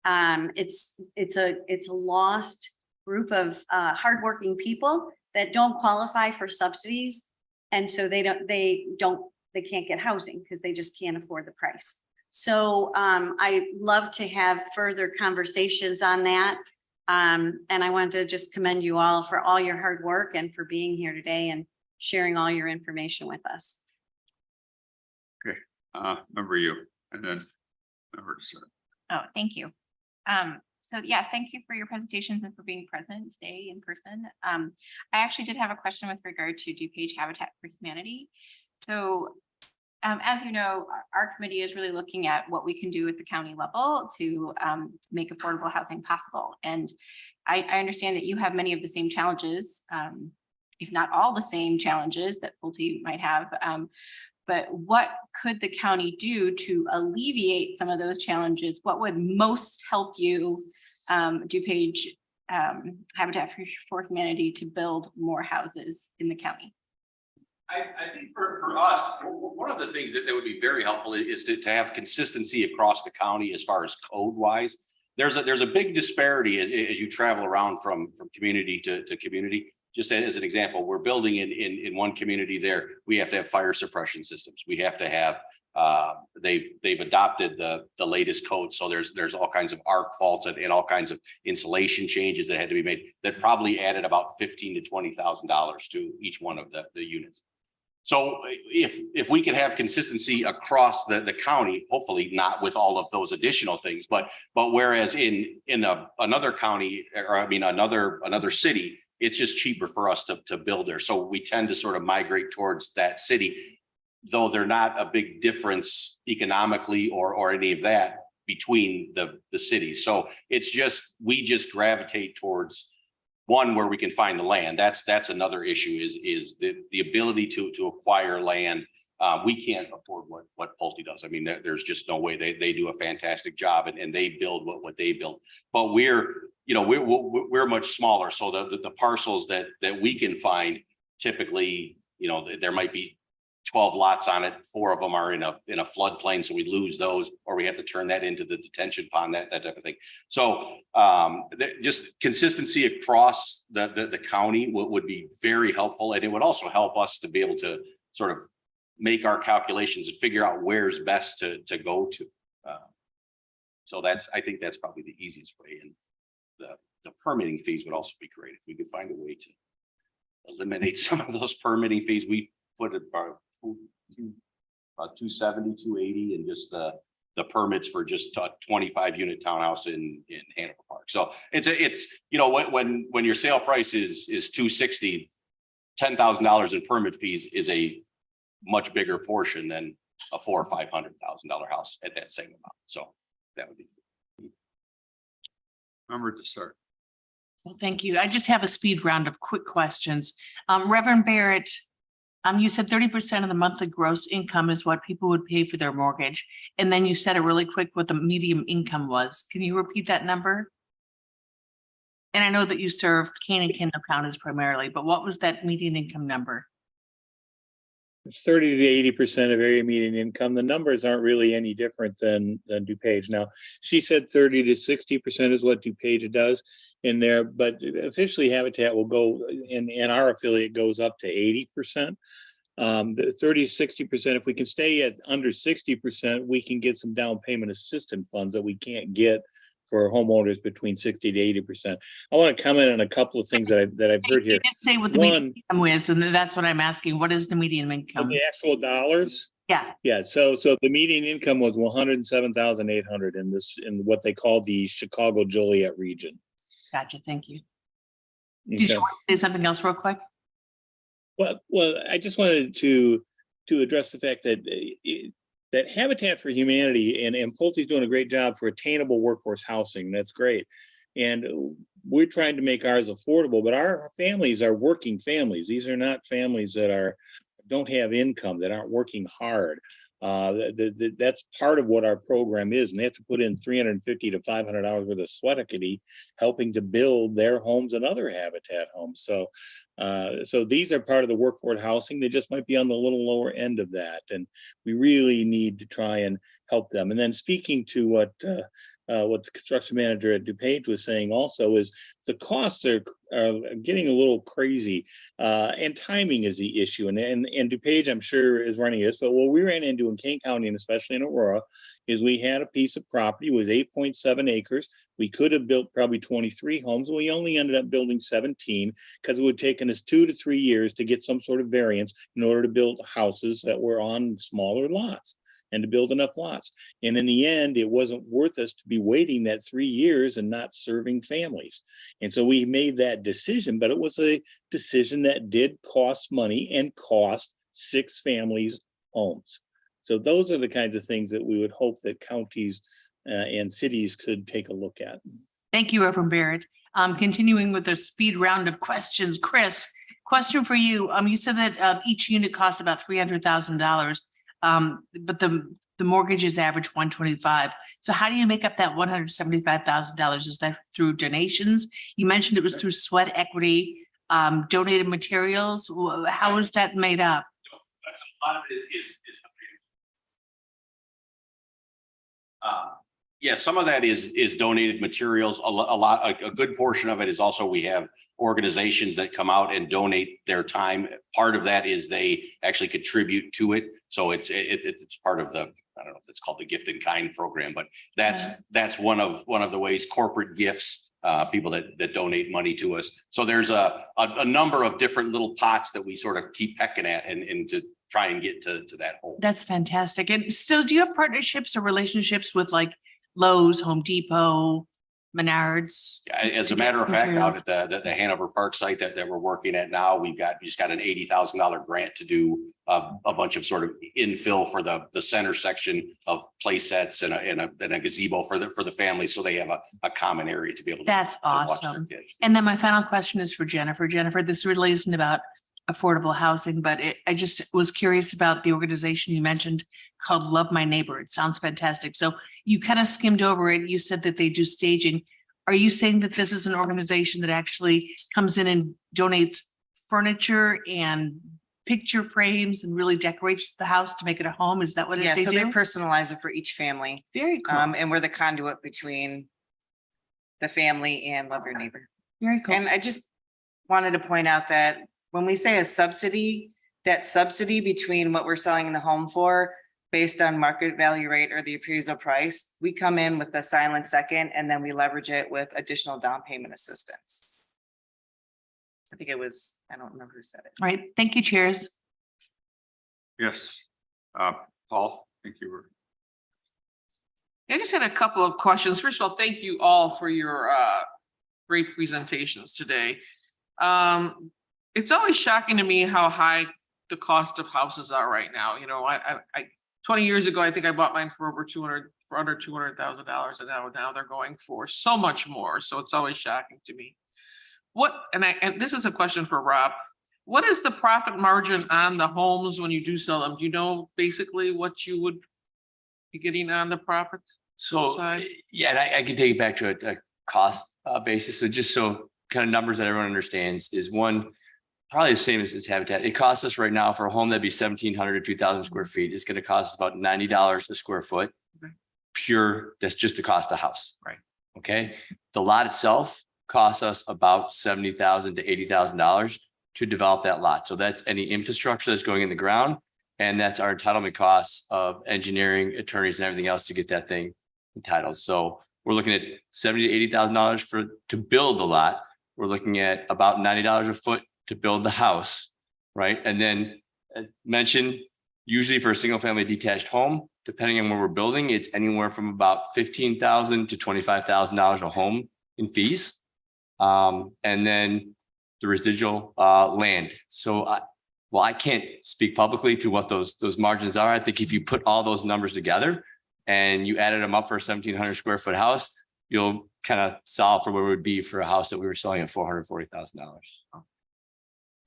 Speaker 6: It's a lost group of hardworking people that don't qualify for subsidies, and so they can't get housing because they just can't afford the price. So I love to have further conversations on that. And I want to just commend you all for all your hard work and for being here today and sharing all your information with us.
Speaker 1: Okay, member you, and then member Sir.
Speaker 4: Oh, thank you. So yes, thank you for your presentations and for being present today in person. I actually did have a question with regard to DuPage Habitat for Humanity. So as you know, our committee is really looking at what we can do at the county level to make affordable housing possible. And I understand that you have many of the same challenges, if not all the same challenges that Pulte might have. But what could the county do to alleviate some of those challenges? What would most help you, DuPage Habitat for Humanity, to build more houses in the county?
Speaker 11: I think for us, one of the things that would be very helpful is to have consistency across the county as far as code wise. There's a big disparity as you travel around from community to community. Just as an example, we're building in one community there, we have to have fire suppression systems. We have to have, they've adopted the latest code. So there's all kinds of arc faults and all kinds of insulation changes that had to be made that probably added about $15,000 to $20,000 to each one of the units. So if we can have consistency across the county, hopefully not with all of those additional things, but whereas in another county, or I mean another city, it's just cheaper for us to build there. So we tend to sort of migrate towards that city, though they're not a big difference economically or any of that between the cities. So it's just, we just gravitate towards one where we can find the land. That's another issue is the ability to acquire land. We can't afford what Pulte does. I mean, there's just no way. They do a fantastic job and they build what they build. But we're much smaller. So the parcels that we can find typically, there might be 12 lots on it. 4 of them are in a floodplain, so we lose those, or we have to turn that into the detention pond, that type of thing. So just consistency across the county would be very helpful, and it would also help us to be able to sort of make our calculations and figure out where's best to go to. So I think that's probably the easiest way. And the permitting fees would also be great if we could find a way to eliminate some of those permitting fees. We put it about 270, 280, and just the permits for just a 25 unit townhouse in Hanover Park. So it's when your sale price is 260, $10,000 in permit fees is a much bigger portion than a $400,000 or $500,000 house at that same amount. So that would be.
Speaker 1: Member to start.
Speaker 3: Well, thank you. I just have a speed round of quick questions. Reverend Barrett, you said 30% of the monthly gross income is what people would pay for their mortgage. And then you said it really quick what the median income was. Can you repeat that number? And I know that you served Kane and Kendall counties primarily, but what was that median income number?
Speaker 9: 30 to 80% of area median income. The numbers aren't really any different than DuPage. Now, she said 30 to 60% is what DuPage does in there, but officially Habitat will go, and our affiliate goes up to 80%. The 30 to 60%, if we can stay at under 60%, we can get some down payment assistance funds that we can't get for homeowners between 60 to 80%. I want to comment on a couple of things that I've heard here.
Speaker 3: You did say what the median income is, and that's what I'm asking. What is the median income?
Speaker 9: The actual dollars.
Speaker 3: Yeah.
Speaker 9: Yeah, so the median income was 107,800 in what they call the Chicago Joliet region.
Speaker 3: Gotcha. Thank you.
Speaker 9: Okay.
Speaker 3: Did you want to say something else real quick?
Speaker 9: Well, I just wanted to address the fact that that Habitat for Humanity and Pulte's doing a great job for attainable workforce housing. That's great, and we're trying to make ours affordable. But our families are working families. These are not families that don't have income, that aren't working hard. That's part of what our program is, and they have to put in 350 to 500 hours worth of sweat equity, helping to build their homes and other Habitat homes. So these are part of the workforce housing. They just might be on the little lower end of that, and we really need to try and help them. And then speaking to what the construction manager at DuPage was saying also is the costs are getting a little crazy, and timing is the issue. And DuPage, I'm sure, is running this, but what we ran into in Kane County, and especially in Aurora, is we had a piece of property with 8.7 acres. We could have built probably 23 homes. We only ended up building 17 because it would take us 2 to 3 years to get some sort of variance in order to build houses that were on smaller lots and to build enough lots. And in the end, it wasn't worth us to be waiting that 3 years and not serving families. And so we made that decision, but it was a decision that did cost money and cost 6 families homes. So those are the kinds of things that we would hope that counties and cities could take a look at.
Speaker 3: Thank you, Reverend Barrett. Continuing with the speed round of questions. Chris, question for you. You said that each unit costs about $300,000, but the mortgage is average $125,000. So how do you make up that $175,000? Is that through donations? You mentioned it was through sweat equity, donated materials. How is that made up?
Speaker 11: A lot of it is yeah, some of that is donated materials. A good portion of it is also, we have organizations that come out and donate their time. Part of that is they actually contribute to it. So it's part of the, I don't know if it's called the gift in kind program, but that's one of the ways. Corporate gifts, people that donate money to us. So there's a number of different little pots that we sort of keep pecking at and to try and get to that whole.
Speaker 3: That's fantastic. And still, do you have partnerships or relationships with like Lowe's, Home Depot, Menards?
Speaker 11: As a matter of fact, out at the Hanover Park site that we're working at now, we just got an $80,000 grant to do a bunch of sort of infill for the center section of play sets and a gazebo for the family, so they have a common area to be able to.
Speaker 3: That's awesome. And then my final question is for Jennifer. Jennifer, this really isn't about affordable housing, but I just was curious about the organization you mentioned called Love My Neighbor. It sounds fantastic. So you kind of skimmed over it. You said that they do staging. Are you saying that this is an organization that actually comes in and donates furniture and picture frames and really decorates the house to make it a home? Is that what
Speaker 10: Yeah,
Speaker 3: they
Speaker 10: so
Speaker 3: do?
Speaker 10: they personalize it for each family.
Speaker 3: Very cool.
Speaker 10: And we're the conduit between the family and Love Your Neighbor.
Speaker 3: Very cool.
Speaker 10: And I just wanted to point out that when we say a subsidy, that subsidy between what we're selling the home for based on market value rate or the appraisal price, we come in with a silent second and then we leverage it with additional down payment assistance. I think it was, I don't remember who said it.
Speaker 3: All right. Thank you, chairs.
Speaker 1: Yes. Paul, thank you.
Speaker 12: I just had a couple of questions. First of all, thank you all for your great presentations today. It's always shocking to me how high the cost of houses are right now. You know, I 20 years ago, I think I bought mine for under $200,000, and now they're going for so much more. So it's always shocking to me. And this is a question for Rob. What is the profit margin on the homes when you do sell them? Do you know basically what you would be getting on the profit side?
Speaker 8: Yeah, and I can take it back to a cost basis. So just so kind of numbers that everyone understands is one, probably the same as Habitat. It costs us right now for a home that'd be 1,700 to 2,000 square feet. It's going to cost us about $90 a square foot.
Speaker 12: Okay.
Speaker 8: Pure, that's just the cost of the house.
Speaker 12: Right.
Speaker 8: Okay. The lot itself costs us about $70,000 to $80,000 to develop that lot. So that's any infrastructure that's going in the ground. And that's our entitlement costs of engineering, attorneys and everything else to get that thing entitled. So we're looking at $70,000 to $80,000 to build the lot. We're looking at about $90 a foot to build the house, right? And then mentioned, usually for a single family detached home, depending on where we're building, it's anywhere from about $15,000 to $25,000 a home in fees. And then the residual land. So I can't speak publicly to what those margins are. I think if you put all those numbers together and you added them up for a 1,700 square foot house, you'll kind of solve for where it would be for a house that we were selling at $440,000.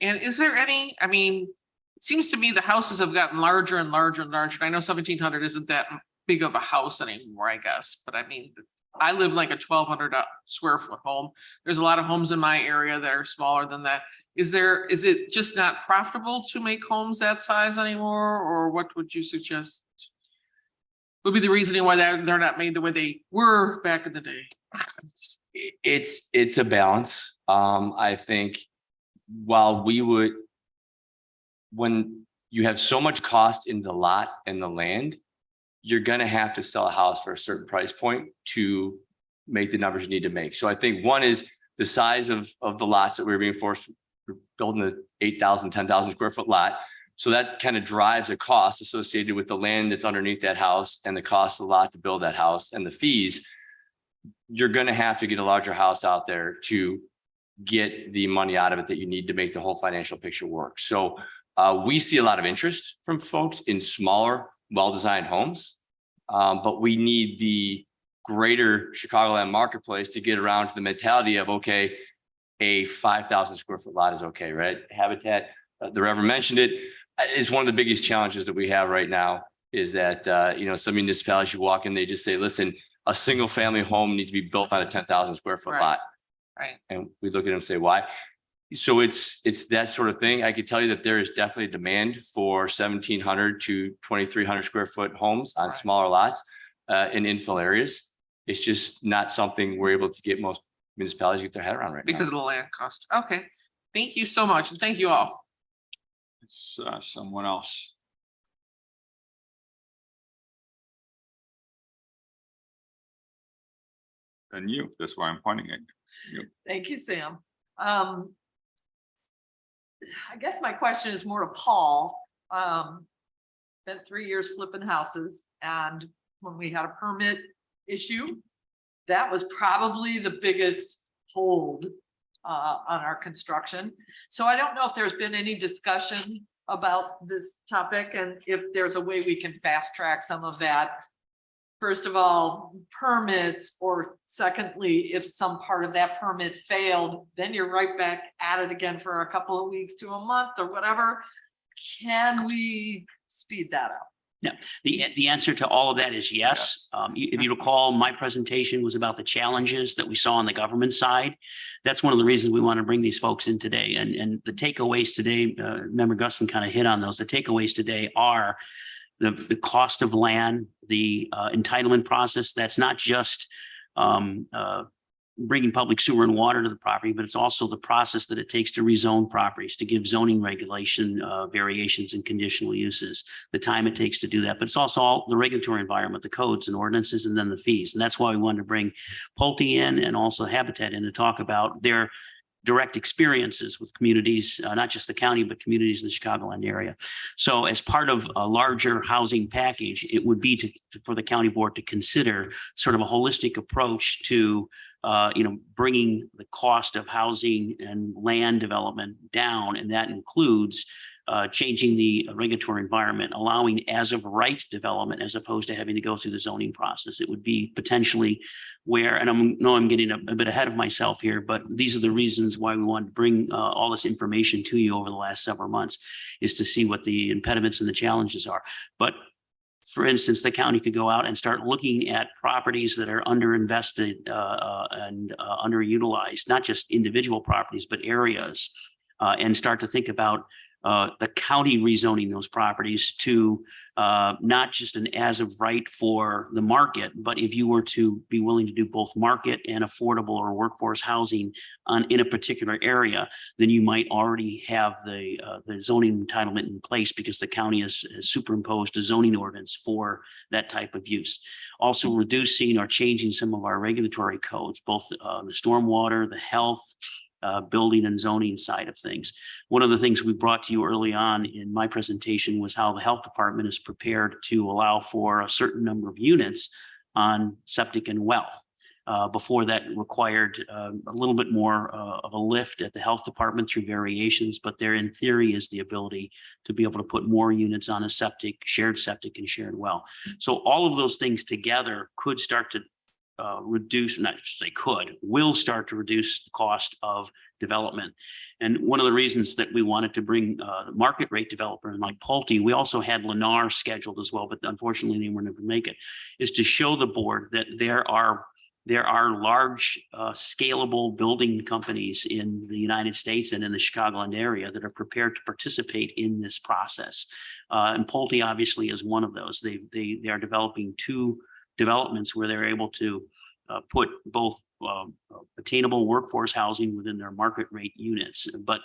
Speaker 12: And is there any, I mean, it seems to me the houses have gotten larger and larger and larger. I know 1,700 isn't that big of a house anymore, I guess, but I mean, I live like a 1,200 square foot home. There's a lot of homes in my area that are smaller than that. Is it just not profitable to make homes that size anymore? Or what would you suggest would be the reasoning why they're not made the way they were back in the day?
Speaker 8: It's a balance. I think when you have so much cost in the lot and the land, you're going to have to sell a house for a certain price point to make the numbers you need to make. So I think one is the size of the lots that we're being forced, we're building the 8,000, 10,000 square foot lot. So that kind of drives a cost associated with the land that's underneath that house and the cost of the lot to build that house and the fees. You're going to have to get a larger house out there to get the money out of it that you need to make the whole financial picture work. So we see a lot of interest from folks in smaller, well-designed homes, but we need the greater Chicagoland marketplace to get around to the mentality of, okay, a 5,000 square foot lot is okay, right? Habitat, the Reverend mentioned it, is one of the biggest challenges that we have right now is that, some municipalities you walk in, they just say, listen, a single family home needs to be built on a 10,000 square foot lot.
Speaker 12: Right.
Speaker 8: And we look at them and say, why? So it's that sort of thing. I could tell you that there is definitely demand for 1,700 to 2,300 square foot homes on smaller lots in infill areas. It's just not something we're able to get most municipalities to get their head around right now.
Speaker 12: Because of the land cost. Okay. Thank you so much. And thank you all.
Speaker 1: It's someone else. And you, that's why I'm pointing at you.
Speaker 13: Thank you, Sam. I guess my question is more to Paul. Spent 3 years flipping houses, and when we had a permit issue, that was probably the biggest hold on our construction. So I don't know if there's been any discussion about this topic and if there's a way we can fast track some of that. First of all, permits, or secondly, if some part of that permit failed, then you're right back at it again for a couple of weeks to a month or whatever. Can we speed that up?
Speaker 7: Yeah, the answer to all of that is yes. If you recall, my presentation was about the challenges that we saw on the government side. That's one of the reasons we want to bring these folks in today. And the takeaways today, Member Guston kind of hit on those. The takeaways today are the cost of land, the entitlement process. That's not just bringing public sewer and water to the property, but it's also the process that it takes to rezone properties, to give zoning regulation variations and conditional uses, the time it takes to do that. But it's also all the regulatory environment, the codes and ordinances, and then the fees. And that's why we wanted to bring Pulte in and also Habitat in to talk about their direct experiences with communities, not just the county, but communities in the Chicagoland area. So as part of a larger housing package, it would be for the county board to consider sort of a holistic approach to bringing the cost of housing and land development down. And that includes changing the regulatory environment, allowing as of right development, as opposed to having to go through the zoning process. It would be potentially where, and I'm getting a bit ahead of myself here, but these are the reasons why we wanted to bring all this information to you over the last several months, is to see what the impediments and the challenges are. But for instance, the county could go out and start looking at properties that are underinvested and underutilized, not just individual properties, but areas and start to think about the county rezoning those properties to not just an as of right for the market, but if you were to be willing to do both market and affordable or workforce housing in a particular area, then you might already have the zoning entitlement in place because the county has superimposed a zoning ordinance for that type of use. Also reducing or changing some of our regulatory codes, both the stormwater, the health, building and zoning side of things. One of the things we brought to you early on in my presentation was how the health department is prepared to allow for a certain number of units on septic and well. Before that required a little bit more of a lift at the health department through variations, but there in theory is the ability to be able to put more units on a septic, shared septic and shared well. So all of those things together could start to reduce, not just they could, will start to reduce the cost of development. And one of the reasons that we wanted to bring the market rate developer in like Pulte, we also had Lennar scheduled as well, but unfortunately they weren't able to make it, is to show the board that there are large scalable building companies in the United States and in the Chicagoland area that are prepared to participate in this process. And Pulte obviously is one of those. They are developing 2 developments where they're able to put both attainable workforce housing within their market rate units. But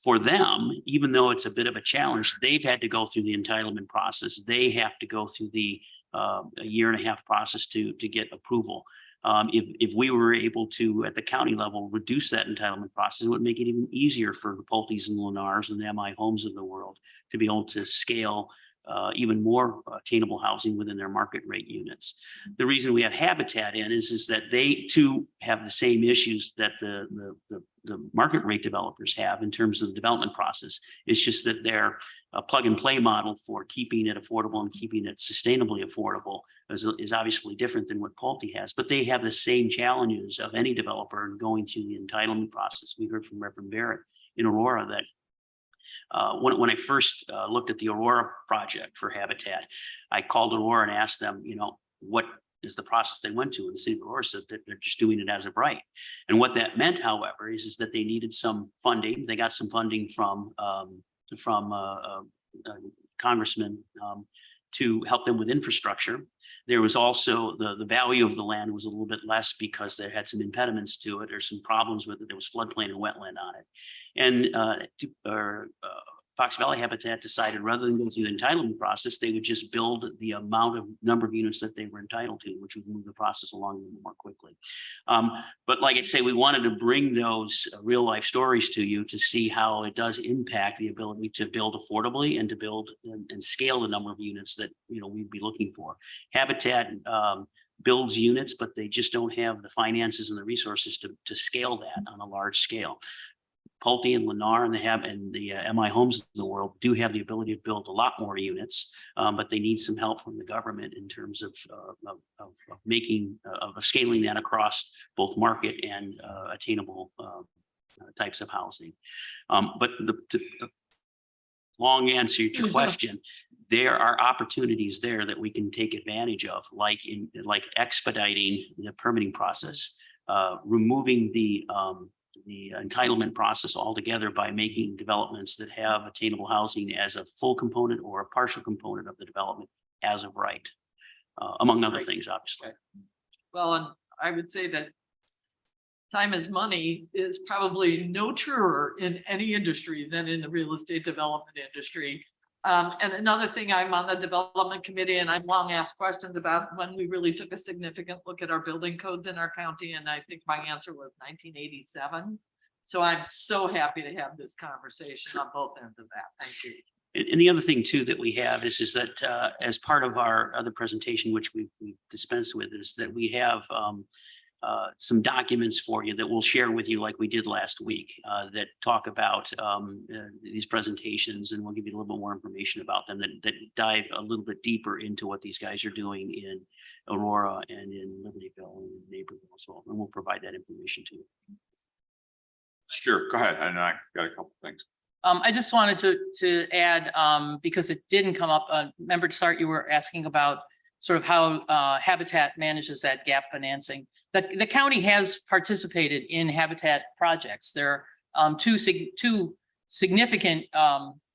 Speaker 7: for them, even though it's a bit of a challenge, they've had to go through the entitlement process. They have to go through the a 1.5-year process to get approval. If we were able to, at the county level, reduce that entitlement process, it would make it even easier for the Pultes and Lennars and the MI Homes of the world to be able to scale even more attainable housing within their market rate units. The reason we have Habitat in is that they too have the same issues that the market rate developers have in terms of the development process. It's just that they're a plug and play model for keeping it affordable and keeping it sustainably affordable is obviously different than what Pulte has, but they have the same challenges of any developer going through the entitlement process. We heard from Reverend Barrett in Aurora that when I first looked at the Aurora project for Habitat, I called Aurora and asked them, what is the process they went to? And the city of Aurora said that they're just doing it as of right. And what that meant, however, is that they needed some funding. They got some funding from Congressman to help them with infrastructure. There was also the value of the land was a little bit less because there had some impediments to it. There's some problems with it. There was floodplain and wetland on it. And Fox Valley Habitat decided rather than go through the entitlement process, they would just build the number of units that they were entitled to, which would move the process along more quickly. But like I say, we wanted to bring those real life stories to you to see how it does impact the ability to build affordably and to build and scale the number of units that we'd be looking for. Habitat builds units, but they just don't have the finances and the resources to scale that on a large scale. Pulte and Lennar and the MI Homes in the world do have the ability to build a lot more units, but they need some help from the government in terms of scaling that across both market and attainable types of housing. But the long answer to your question, there are opportunities there that we can take advantage of, like expediting the permitting process, removing the entitlement process altogether by making developments that have attainable housing as a full component or a partial component of the development as of right, among other things, obviously.
Speaker 13: Well, and I would say that time is money is probably no truer in any industry than in the real estate development industry. And another thing, I'm on the development committee and I've long asked questions about when we really took a significant look at our building codes in our county. And I think my answer was 1987. So I'm so happy to have this conversation on both ends of that. Thank you.
Speaker 7: And the other thing too that we have is that as part of our other presentation, which we dispensed with, is that we have some documents for you that we'll share with you like we did last week that talk about these presentations, and we'll give you a little bit more information about them that dive a little bit deeper into what these guys are doing in Aurora and in Libertyville and Naperville as well. And we'll provide that information to you.
Speaker 1: Sure, go ahead. I know I got a couple things.
Speaker 5: I just wanted to add, because it didn't come up, remember to start, you were asking about sort of how Habitat manages that gap financing. The county has participated in Habitat projects. There two significant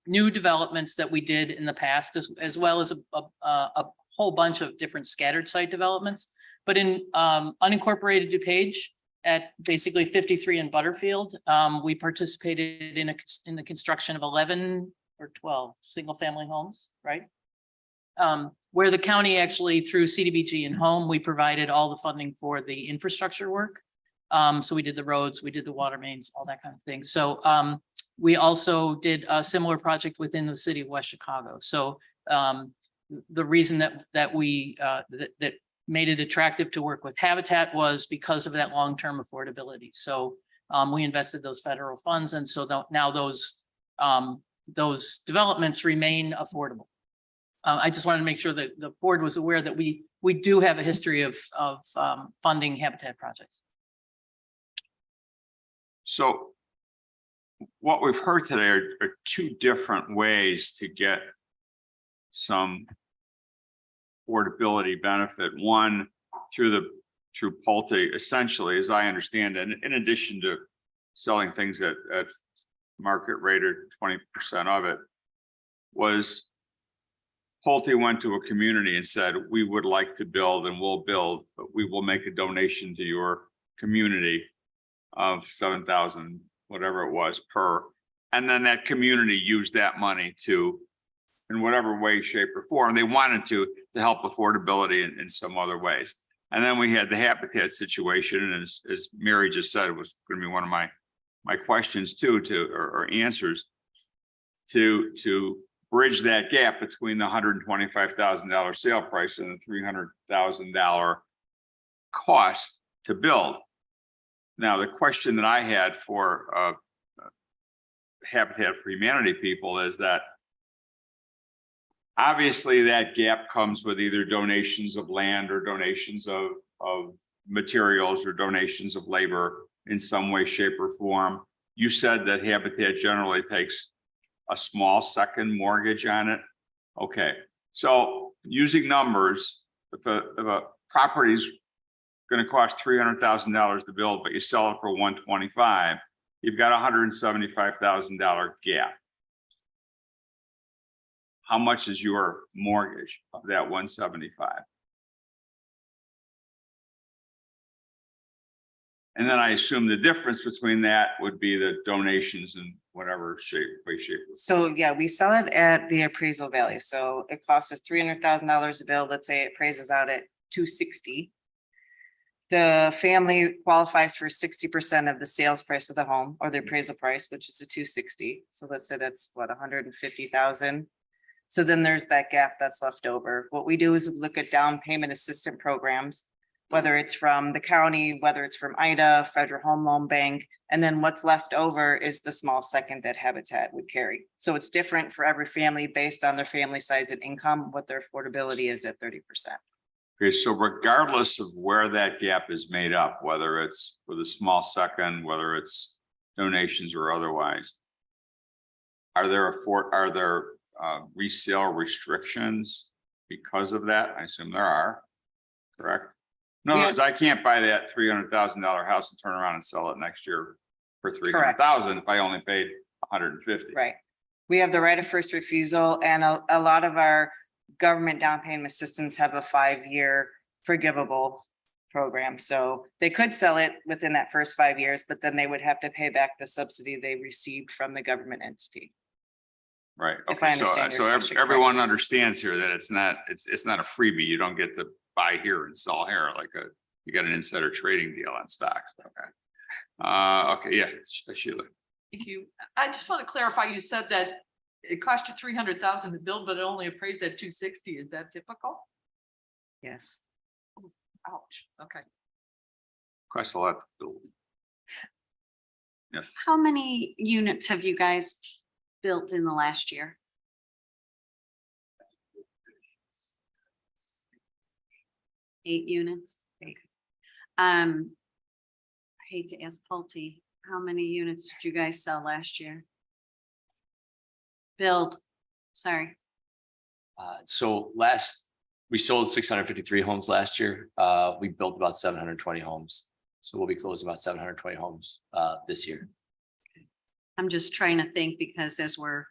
Speaker 5: new developments that we did in the past, as well as a whole bunch of different scattered site developments. But in unincorporated DuPage at basically 53 in Butterfield, we participated in the construction of 11 or 12 single family homes, right? Where the county actually through CDBG and home, we provided all the funding for the infrastructure work. So we did the roads, we did the water mains, all that kind of thing. So we also did a similar project within the city of West Chicago. So the reason that we that made it attractive to work with Habitat was because of that long-term affordability. So we invested those federal funds, and so now those developments remain affordable. I just wanted to make sure that the board was aware that we do have a history of funding Habitat projects.
Speaker 1: So what we've heard today are two different ways to get some affordability benefit. One through Pulte, essentially, as I understand it, in addition to selling things at market rate or 20% of it, was Pulte went to a community and said, we would like to build and we'll build, but we will make a donation to your community of 7,000, whatever it was per. And then that community used that money to, in whatever way, shape or form, they wanted to help affordability in some other ways. And then we had the Habitat situation. And as Mary just said, it was going to be one of my questions too, or answers to bridge that gap between the $125,000 sale price and the $300,000 cost to build. Now, the question that I had for Habitat for Humanity people is that obviously that gap comes with either donations of land or donations of materials or donations of labor in some way, shape, or form. You said that Habitat generally takes a small second mortgage on it. Okay, so using numbers, if a property's going to cost $300,000 to build, but you sell it for $125,000, you've got $175,000 gap. How much is your mortgage of that $175,000? And then I assume the difference between that would be the donations in whatever shape.
Speaker 10: So yeah, we sell it at the appraisal value. So it costs us $300,000 to build. Let's say it appraises out at $260,000. The family qualifies for 60% of the sales price of the home or the appraisal price, which is a $260,000. So let's say that's what, $150,000. So then there's that gap that's left over. What we do is we look at down payment assistance programs, whether it's from the county, whether it's from IDA, Federal Home Loan Bank, and then what's left over is the small second that Habitat would carry. So it's different for every family based on their family size and income, what their affordability is at 30%.
Speaker 1: Okay, so regardless of where that gap is made up, whether it's with a small second, whether it's donations or otherwise, are there resale restrictions because of that? I assume there are, correct? In other words, I can't buy that $300,000 house and turn around and sell it next year for $300,000 if I only paid $150,000.
Speaker 10: Right. We have the right of first refusal, and a lot of our government down payment assistance have a 5-year forgivable program. So they could sell it within that first 5 years, but then they would have to pay back the subsidy they received from the government entity.
Speaker 1: Right.
Speaker 10: If I
Speaker 1: Okay.
Speaker 10: understand your question
Speaker 1: Everyone
Speaker 10: correctly.
Speaker 1: understands here that it's not a freebie. You don't get to buy here and sell here you got an insider trading deal on stocks. Okay. Okay. Yeah. Sheila.
Speaker 13: Thank you. I just want to clarify, you said that it cost you $300,000 to build, but it only appraised at $260,000. Is that typical?
Speaker 10: Yes.
Speaker 13: Ouch. Okay.
Speaker 1: Costs a lot to build. Yes.
Speaker 6: How many units have you guys built in the last year? Eight units. Okay. I hate to ask Pulte, how many units did you guys sell last year? Build, sorry.
Speaker 8: So we sold 653 homes last year. We built about 720 homes. So we'll be closing about 720 homes this year.
Speaker 6: I'm just trying to think because the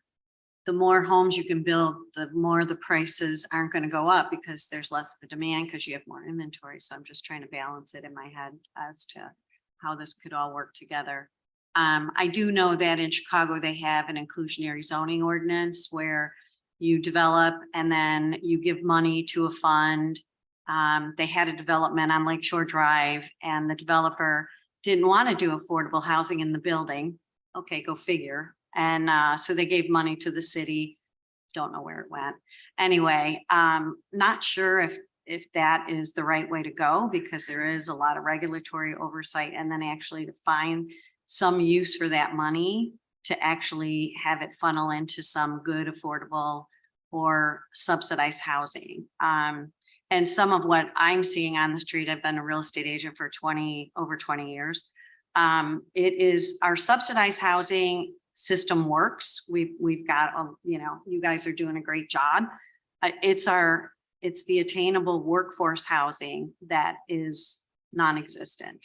Speaker 6: more homes you can build, the more the prices aren't going to go up because there's less of a demand because you have more inventory. So I'm just trying to balance it in my head as to how this could all work together. I do know that in Chicago, they have an inclusionary zoning ordinance where you develop and then you give money to a fund. They had a development on Lakeshore Drive and the developer didn't want to do affordable housing in the building. Okay, go figure. And so they gave money to the city. Don't know where it went. Anyway, not sure if that is the right way to go because there is a lot of regulatory oversight and then actually to find some use for that money to actually have it funnel into some good, affordable or subsidized housing. And some of what I'm seeing on the street, I've been a real estate agent for over 20 years. It is our subsidized housing system works. We've got, you guys are doing a great job. It's the attainable workforce housing that is non-existent.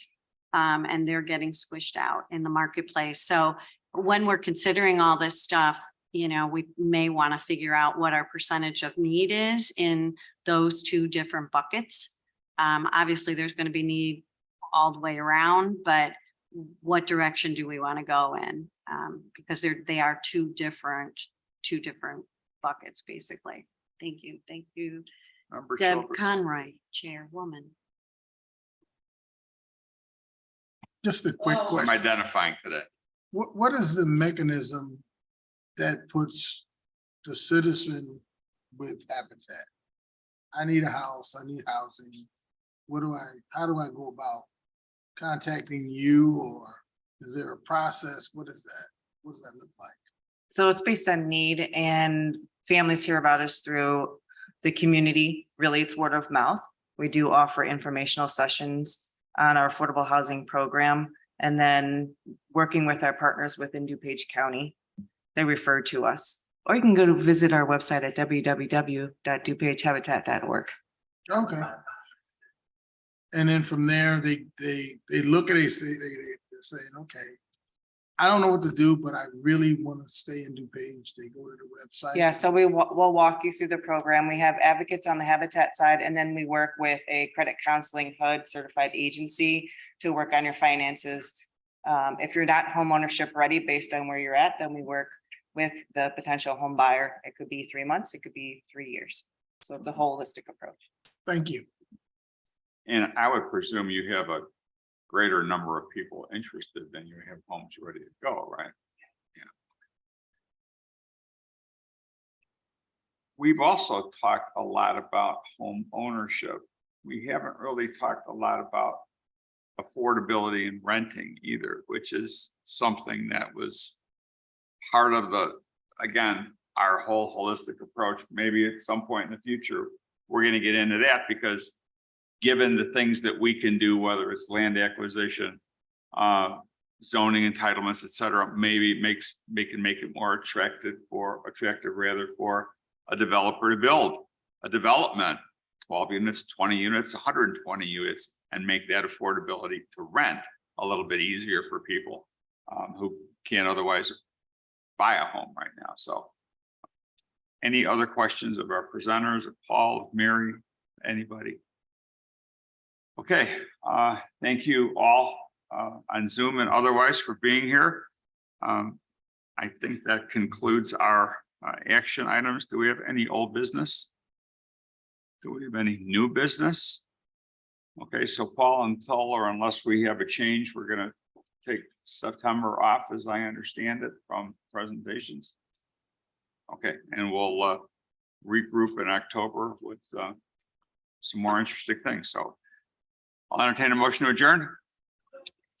Speaker 6: And they're getting squished out in the marketplace. So when we're considering all this stuff, we may want to figure out what our percentage of need is in those two different buckets. Obviously, there's going to be need all the way around, but what direction do we want to go in? Because they are two different buckets, basically. Thank you. Thank you.
Speaker 1: Member
Speaker 6: Deb
Speaker 1: Childress.
Speaker 6: Conroy, Chairwoman.
Speaker 14: Just a quick
Speaker 1: I'm
Speaker 14: question.
Speaker 1: identifying today.
Speaker 14: What is the mechanism that puts the citizen with habitat? I need a house, I need housing. How do I go about contacting you, or is there a process? What is that? What does that look like?
Speaker 10: So it's based on need, and families hear about us through the community. Really, it's word of mouth. We do offer informational sessions on our affordable housing program, and then working with our partners within DuPage County, they refer to us. Or you can go to visit our website at www.dupagehabitat.org.
Speaker 14: Okay. And then from there, they look at it, they're saying, okay, I don't know what to do, but I really want to stay in DuPage. They go to the website.
Speaker 10: Yeah, so we'll walk you through the program. We have advocates on the habitat side, and then we work with a credit counseling HUD certified agency to work on your finances. If you're not home ownership ready based on where you're at, then we work with the potential home buyer. It could be 3 months, it could be 3 years. So it's a holistic approach.
Speaker 14: Thank you.
Speaker 1: And I would presume you have a greater number of people interested than you have homes ready to go, right? Yeah. We've also talked a lot about home ownership. We haven't really talked a lot about affordability and renting either, which is something that was part of again, our whole holistic approach. Maybe at some point in the future, we're going to get into that because given the things that we can do, whether it's land acquisition, zoning entitlements, et cetera, maybe we can make it more attractive for a developer to build a development, 12 units, 20 units, 120 units, and make that affordability to rent a little bit easier for people who can't otherwise buy a home right now. So any other questions of our presenters, of Paul, of Mary, anybody? Okay, thank you all on Zoom and otherwise for being here. I think that concludes our action items. Do we have any old business? Do we have any new business? Okay, so Paul, unless we have a change, we're going to take September off, as I understand it, from presentations. Okay, and we'll regroup in October with some more interesting things. So I'll entertain a motion to adjourn.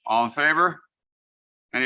Speaker 1: All in favor?